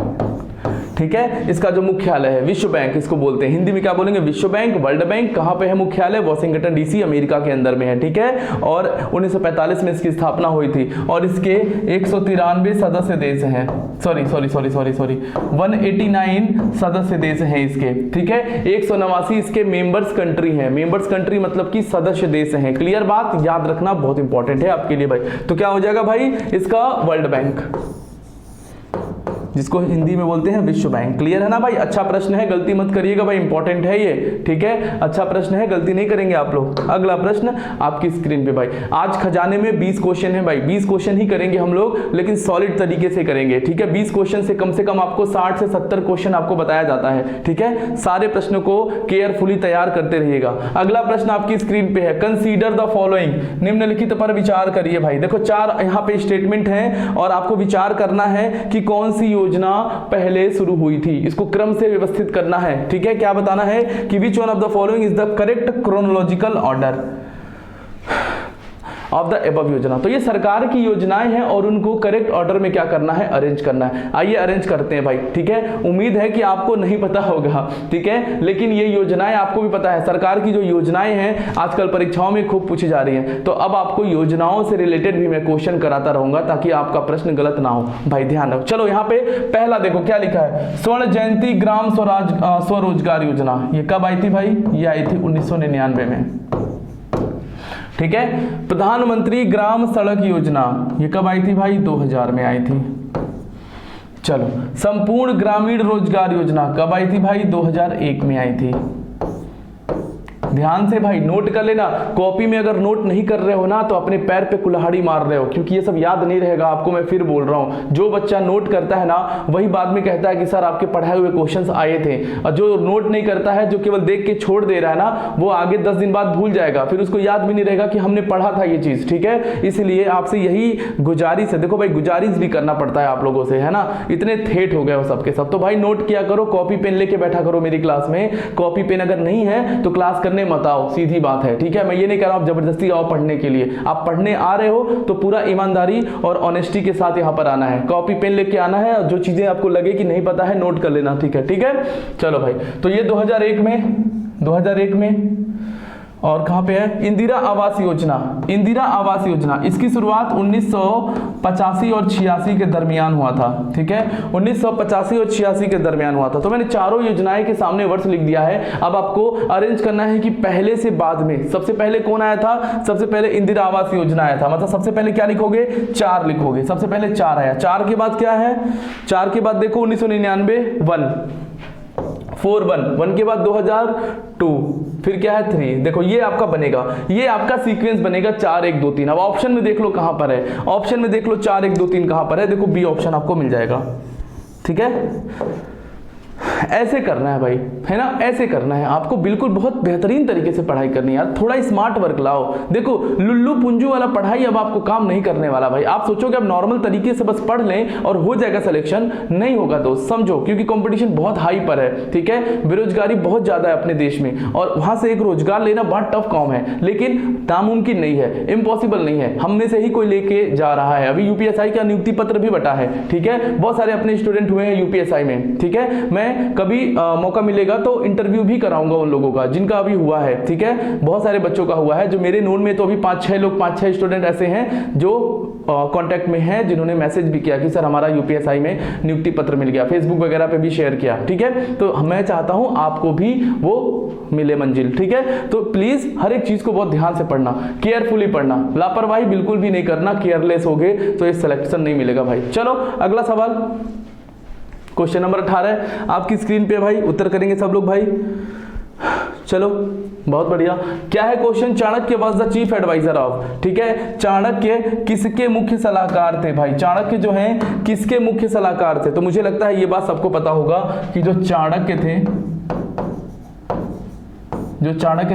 ठीक है। इसका जो मुख्यालय है विश्व बैंक इसको बोलते हैं, हिंदी में क्या बोलेंगे, विश्व बैंक, वर्ल्ड बैंक। कहां पे है मुख्यालय, वॉशिंगटन DC अमेरिका के अंदर में है, ठीक है। और 1945 में इसकी स्थापना हुई थी और इसके 193 सदस्य देश हैं, सॉरी 189 सदस्य देश हैं इसके, ठीक है। 189 इसके मेंबर्स कंट्री हैं, मेंबर्स कंट्री मतलब कि सदस्य देश हैं। क्लियर बात, याद रखना बहुत इंपॉर्टेंट है आपके लिए भाई। तो क्या हो जाएगा भाई इसका वर्ल्ड बैंक, जिसको हिंदी में बोलते हैं विश्व बैंक। क्लियर है ना भाई, अच्छा प्रश्न है, गलती मत करिएगा भाई, इंपॉर्टेंट है ये, ठीक है, अच्छा प्रश्न है, गलती नहीं करेंगे आप लोग। अगला प्रश्न आपकी स्क्रीन पे भाई, आज खजाने में 20 क्वेश्चन है भाई, 20 क्वेश्चन ही करेंगे हम लोग, लेकिन सॉलिड तरीके से करेंगे, ठीक है। 20 क्वेश्चन से कम आपको 60 से 70 क्वेश्चन आपको बताया जाता है, ठीक है। सारे प्रश्नों को केयरफुली तैयार करते रहिएगा। अगला प्रश्न आपकी स्क्रीन पे है, कंसीडर द फॉलोइंग, निम्नलिखित पर विचार करिए भाई। देखो 4 यहाँ पे स्टेटमेंट है और आपको विचार करना है कि कौन सी योजना पहले शुरू हुई थी, इसको क्रम से व्यवस्थित करना है, ठीक है। क्या बताना है कि which one of the following is the correct chronological order of the above योजना। तो ये सरकार की योजनाएं हैं और उनको करेक्ट ऑर्डर में क्या करना है, अरेंज करना है। आइए अरेंज करते हैं भाई, ठीक है। उम्मीद है कि आपको नहीं पता होगा, ठीक है, लेकिन ये योजनाएं आपको भी पता है। सरकार की जो योजनाएं हैं आजकल परीक्षाओं में खूब पूछी जा रही हैं, तो अब आपको योजनाओं से रिलेटेड भी मैं क्वेश्चन कराता रहूंगा ताकि आपका प्रश्न गलत ना हो भाई, ध्यान रखो। चलो यहाँ पे पहला देखो क्या लिखा है, स्वर्ण जयंती ग्राम स्वरोजगार योजना, ये कब आई थी भाई, ये आई थी 1999 में, ठीक है। प्रधानमंत्री ग्राम सड़क योजना, ये कब आई थी भाई, 2000 में आई थी। चलो, संपूर्ण ग्रामीण रोजगार योजना कब आई थी भाई, 2001 में आई थी। ध्यान से भाई नोट कर लेना, कॉपी में अगर नोट नहीं कर रहे हो ना तो अपने पैर पे कुल्हाड़ी मार रहे हो, क्योंकि ये सब याद नहीं रहेगा आपको। मैं फिर बोल रहा हूँ, जो बच्चा नोट करता है ना वही बाद में कहता है कि सर आपके पढ़ाए हुए क्वेश्चंस आए थे, और जो नोट नहीं करता है, जो केवल देख के छोड़ दे रहा है ना, वो आगे 10 दिन बाद भूल जाएगा, फिर उसको याद भी नहीं रहेगा कि हमने पढ़ा था ये चीज, ठीक है। इसलिए आपसे यही गुजारिश है, देखो भाई गुजारिश भी करना पड़ता है आप लोगों से, है ना, इतने ठेठ हो गए हो सबके सब। तो भाई नोट किया करो, कॉपी पेन लेके बैठा करो मेरी क्लास में। कॉपी पेन अगर नहीं है तो क्लास करने पढ़ने मत आओ, सीधी बात है, ठीक है। मैं ये नहीं कह रहा हूं आप जबरदस्ती आओ पढ़ने के लिए, आप पढ़ने आ रहे हो तो पूरा ईमानदारी और ऑनेस्टी के साथ यहाँ पर आना है, कॉपी पेन लेके आना है, और जो चीजें आपको लगे कि नहीं पता है नोट कर लेना, ठीक है, ठीक है। चलो भाई, तो ये 2001 में और कहां पे है, इंदिरा आवास योजना। इंदिरा आवास योजना इसकी शुरुआत 1985 और 86 के दरमियान हुआ था, ठीक है, 1985 और 86 के दरमियान हुआ था। तो मैंने चारों योजनाएं के सामने वर्ष लिख दिया है। अब आपको अरेंज करना है कि पहले से बाद में सबसे पहले कौन आया था। सबसे पहले इंदिरा आवास योजना आया था, मतलब सबसे पहले क्या लिखोगे, 4 लिखोगे। सबसे पहले 4 आया, 4 के बाद क्या है, 4 के बाद देखो 1999 1 के बाद 2002, फिर क्या है 3। देखो ये आपका बनेगा, ये आपका सीक्वेंस बनेगा 4 1 2 3। अब ऑप्शन में देख लो कहां पर है, ऑप्शन में देख लो 4 1 2 3 कहां पर है, देखो बी ऑप्शन आपको मिल जाएगा, ठीक है। ऐसे करना है भाई, है ना, ऐसे करना है आपको, बिल्कुल बहुत बेहतरीन तरीके से पढ़ाई करनी है यार, थोड़ा स्मार्ट वर्क लाओ। देखो लुल्लू पुंजू वाला पढ़ाई अब आपको काम नहीं करने वाला भाई। आप सोचोगे अब नॉर्मल तरीके से बस पढ़ लें और हो जाएगा सिलेक्शन, नहीं होगा दोस्त, समझो, क्योंकि कंपटीशन बहुत हाई पर है, ठीक है, बेरोजगारी बहुत ज्यादा है अपने देश में, और वहां से एक रोजगार लेना बहुत टफ काम है, लेकिन नामुमकिन नहीं है, इम्पॉसिबल नहीं है, हम में से ही कोई लेके जा रहा है। अभी यूपीएसआई का नियुक्ति पत्र भी बटा है, ठीक है, बहुत सारे अपने स्टूडेंट हुए हैं यूपीएसआई में, ठीक है। मैं कभी मौका मिलेगा तो इंटरव्यू भी कराऊंगा उन लोगों का जिनका अभी हुआ है, ठीक है, बहुत सारे बच्चों का हुआ है, जो मेरे नोन में तो अभी 5-6 स्टूडेंट ऐसे हैं जो कांटेक्ट में हैं, जिन्होंने मैसेज भी किया कि सर हमारा यूपीएसआई में नियुक्ति पत्र मिल गया, फेसबुक वगैरह पे भी शेयर किया, ठीक है। तो मैं चाहता हूं आपको भी वो मिले मंजिल, ठीक है। तो प्लीज हर एक चीज को बहुत ध्यान से पढ़ना, केयरफुली पढ़ना, लापरवाही बिल्कुल भी नहीं करना, केयरलेस हो गए तो ये सिलेक्शन नहीं मिलेगा भाई। चलो अगला सवाल, क्वेश्चन नंबर 18 आपकी स्क्रीन पे भाई, उत्तर करेंगे सब लोग भाई। चलो बहुत बढ़िया, क्या है question, Chanakya was the chief advisor of, ठीक है, चाणक्य किसके मुख्य सलाहकार थे भाई, चाणक्य जो हैं किसके मुख्य सलाहकार थे। तो मुझे लगता है ये बात सबको पता होगा कि जो चाणक्य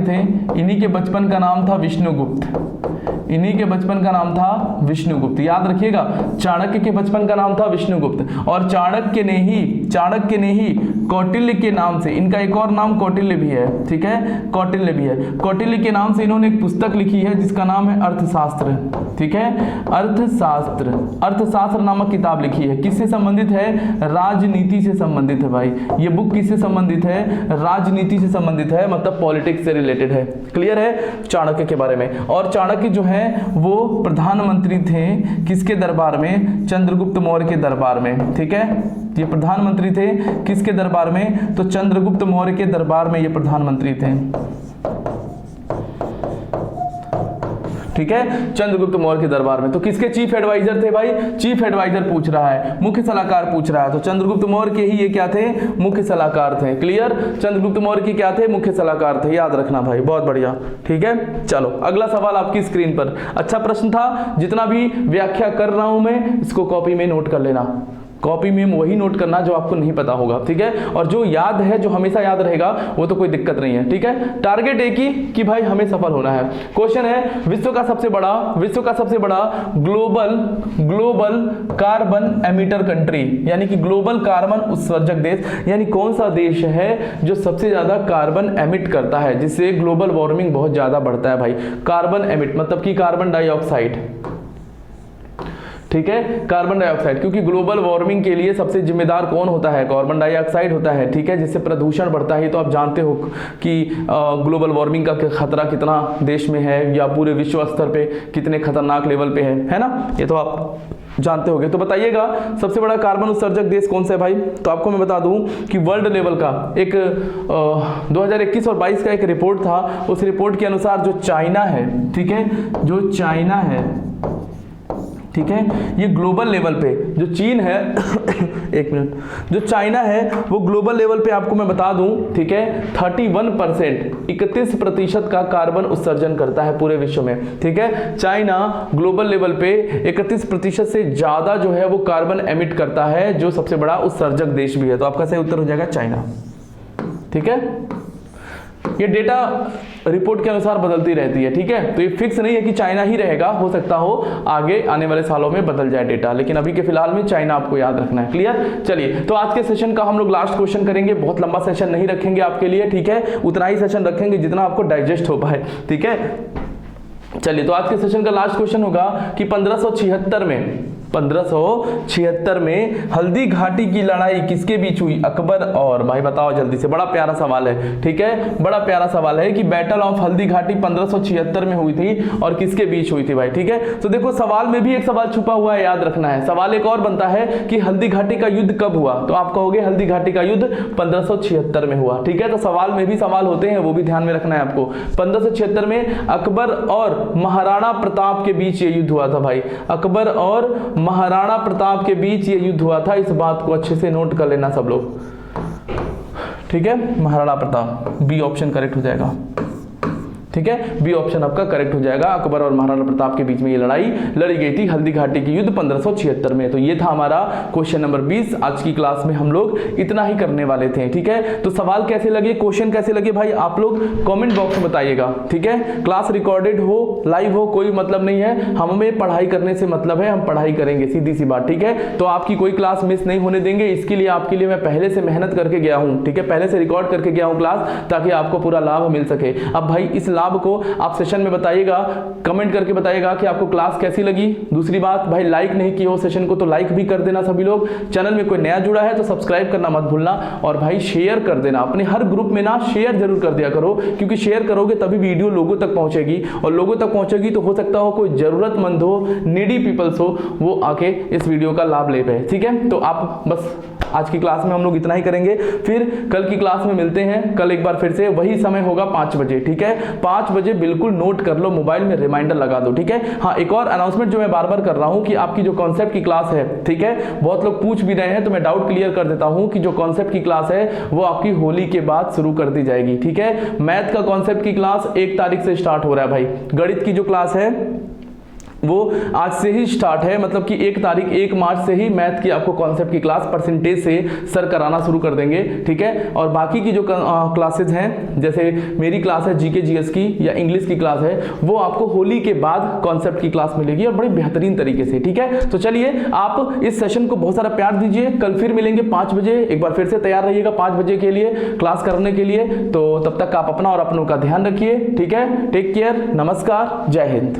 थे, इन्हीं के बचपन का नाम था विष्णुगुप्त, इन्हीं के बचपन का नाम था विष्णुगुप्त, याद रखिएगा, चाणक्य के बचपन का नाम था विष्णुगुप्त। और चाणक्य ने ही कौटिल्य के नाम से, इनका एक और नाम कौटिल्य भी है, ठीक है, कौटिल्य भी है, कौटिल्य के नाम से इन्होंने एक पुस्तक लिखी है जिसका नाम है अर्थशास्त्र, ठीक है, अर्थशास्त्र नामक किताब लिखी है। किससे संबंधित है, राजनीति से संबंधित है भाई, ये बुक किससे संबंधित है, राजनीति से संबंधित है, मतलब पॉलिटिक्स से रिलेटेड है। क्लियर है चाणक्य के बारे में। और चाणक्य जो है वो प्रधानमंत्री थे किसके दरबार में, चंद्रगुप्त मौर्य के दरबार में, ठीक है, ये प्रधानमंत्री थे किसके दरबार में, तो चंद्रगुप्त मौर्य के दरबार में ये प्रधानमंत्री थे, ठीक है, चंद्रगुप्त मौर्य के दरबार में। तो किसके चीफ एडवाइजर थे भाई, चीफ एडवाइजर पूछ रहा है, मुख्य सलाहकार पूछ रहा है, तो चंद्रगुप्त मौर्य के ही ये क्या थे, मुख्य सलाहकार थे। क्लियर, चंद्रगुप्त मौर्य के क्या थे, मुख्य सलाहकार थे, याद रखना भाई, बहुत बढ़िया, ठीक है। चलो अगला सवाल आपकी स्क्रीन पर, अच्छा प्रश्न था, जितना भी व्याख्या कर रहा हूं मैं इसको कॉपी में नोट कर लेना, कॉपी में वही नोट करना जो आपको नहीं पता होगा, ठीक है, और जो याद है, जो हमेशा याद रहेगा वो तो कोई दिक्कत नहीं है, ठीक है। टारगेट एक ही कि भाई हमें सफल होना है। क्वेश्चन है, विश्व का सबसे बड़ा ग्लोबल कार्बन एमिटर कंट्री, यानी कि ग्लोबल कार्बन उत्सर्जक देश, यानी कौन सा देश है जो सबसे ज्यादा कार्बन एमिट करता है, जिससे ग्लोबल वार्मिंग बहुत ज्यादा बढ़ता है भाई। कार्बन एमिट मतलब कि कार्बन डाइऑक्साइड, ठीक है, कार्बन डाइऑक्साइड, क्योंकि ग्लोबल वार्मिंग के लिए सबसे जिम्मेदार कौन होता है, कार्बन डाइऑक्साइड होता है, ठीक है, जिससे प्रदूषण बढ़ता है। तो आप जानते हो कि ग्लोबल वार्मिंग का खतरा कितना देश में है, या पूरे विश्व स्तर पे कितने खतरनाक लेवल पे है ना, ये तो आप जानते होंगे। तो बताइएगा सबसे बड़ा कार्बन उत्सर्जक देश कौन सा है भाई। तो आपको मैं बता दूं कि वर्ल्ड लेवल का एक 2021 और 22 का एक रिपोर्ट था, उस रिपोर्ट के अनुसार जो चाइना है, ठीक है, जो चाइना है, ठीक है, ये ग्लोबल लेवल पे, जो चीन है एक मिनट, जो चाइना है वो ग्लोबल लेवल पे आपको मैं बता दूं, ठीक है, 31% का कार्बन उत्सर्जन करता है पूरे विश्व में, ठीक है। चाइना ग्लोबल लेवल पे 31% से ज्यादा जो है वो कार्बन एमिट करता है, जो सबसे बड़ा उत्सर्जक देश भी है। तो आपका सही उत्तर हो जाएगा चाइना, ठीक है। ये डेटा रिपोर्ट के अनुसार बदलती रहती है, ठीक है। तो ये फिक्स नहीं है कि चाइना ही रहेगा, हो सकता हो आगे आने वाले सालों में बदल जाए डेटा, लेकिन अभी के फिलहाल में चाइना आपको याद रखना है। क्लियर? चलिए, तो आज के सेशन का हम लोग लास्ट क्वेश्चन करेंगे। बहुत लंबा सेशन नहीं रखेंगे आपके लिए, ठीक है, उतना ही सेशन रखेंगे जितना आपको डाइजेस्ट हो पाए, ठीक है। चलिए, तो आज के सेशन का लास्ट क्वेश्चन होगा कि 1576 में हल्दी घाटी की लड़ाई किसके बीच हुई? अकबर और, भाई बताओ जल्दी से, बड़ा प्यारा सवाल है, ठीक है, बड़ा प्यारा सवाल है कि बैटल ऑफ हल्दी घाटी 1576 में हुई थी और किसके बीच हुई थी भाई, ठीक है। तो देखो सवाल में भी एक सवाल छुपा हुआ है, याद रखना है। सवाल एक और बनता है कि हल्दी घाटी का युद्ध कब हुआ, तो आप कहोगे हल्दी घाटी का युद्ध 1576 में हुआ, ठीक है। तो सवाल में भी सवाल होते हैं, वो भी ध्यान में रखना है आपको। 1576 में अकबर और महाराणा प्रताप के बीच ये युद्ध हुआ था भाई, अकबर और महाराणा प्रताप के बीच ये युद्ध हुआ था। इस बात को अच्छे से नोट कर लेना सब लोग, ठीक है। Maharana Pratap, B option correct हो जाएगा, ठीक है, बी ऑप्शन आपका करेक्ट हो जाएगा। अकबर और महाराणा प्रताप के बीच में ये लड़ाई लड़ी गई थी, हल्दी घाटी की युद्ध 1576 में। तो ये था हमारा क्वेश्चन नंबर 20। आज की क्लास में हम लोग इतना ही करने वाले थे, ठीक है। तो सवाल कैसे लगे, क्वेश्चन कैसे लगे भाई, आप लोग कमेंट बॉक्स में बताइएगा, ठीक है। क्लास रिकॉर्डेड हो, लाइव हो, कोई मतलब नहीं है, हमें पढ़ाई करने से मतलब है, हम पढ़ाई करेंगे, सीधी सी बात, ठीक है। तो आपकी कोई क्लास मिस नहीं होने देंगे, इसके लिए आपके लिए मैं पहले से मेहनत करके गया हूँ, ठीक है, पहले से रिकॉर्ड करके गया हूँ क्लास, ताकि आपको पूरा लाभ मिल सके। अब भाई इस लाभ को आप सेशन में बताइएगा, कमेंट करके बताइएगा कि आपको क्लास कैसी लगी। दूसरी बात भाई, लाइक नहीं किए हो सेशन को तो लाइक भी कर देना सभी लोग। चैनल में कोई नया जुड़ा है तो सब्सक्राइब करना मत भूलना, और भाई शेयर कर देना अपने हर ग्रुप में ना, शेयर जरूर कर दिया करो, क्योंकि शेयर करोगे तभी वीडियो लोगों तक पहुंचेगी, और लोगों तक पहुंचेगी तो हो सकता हो कोई जरूरतमंद हो, नीडी पीपल्स हो, वो आके इस वीडियो का लाभ ले पाए, ठीक है। तो आप बस आज की क्लास में हम लोग इतना ही करेंगे, फिर कल की क्लास में मिलते हैं। कल एक बार फिर से वही समय होगा 5 बजे, ठीक है। 5 बजे बिल्कुल नोट कर लो, मोबाइल में रिमाइंडर लगा दो, ठीक है। हाँ, एक और अनाउंसमेंट जो मैं बार बार कर रहा हूँ कि आपकी जो कॉन्सेप्ट की क्लास है, ठीक है, बहुत लोग पूछ भी रहे हैं, तो मैं डाउट क्लियर कर देता हूँ कि जो कॉन्सेप्ट की क्लास है वो आपकी होली के बाद शुरू कर दी जाएगी, ठीक है। मैथ का कॉन्सेप्ट की क्लास 1 तारीख से स्टार्ट हो रहा है भाई। गणित की जो क्लास है वो आज से ही स्टार्ट है, मतलब कि 1 मार्च से ही मैथ की आपको कॉन्सेप्ट की क्लास परसेंटेज से सर कराना शुरू कर देंगे, ठीक है। और बाकी की जो क्लासेज हैं, जैसे मेरी क्लास है जीके जीएस की या इंग्लिश की क्लास है, वो आपको होली के बाद कॉन्सेप्ट की क्लास मिलेगी, और बड़ी बेहतरीन तरीके से, ठीक है। तो चलिए, आप इस सेशन को बहुत सारा प्यार दीजिए। कल फिर मिलेंगे 5 बजे, एक बार फिर से तैयार रहिएगा 5 बजे के लिए क्लास करने के लिए। तो तब तक आप अपना और अपनों का ध्यान रखिए, ठीक है। टेक केयर, नमस्कार, जय हिंद।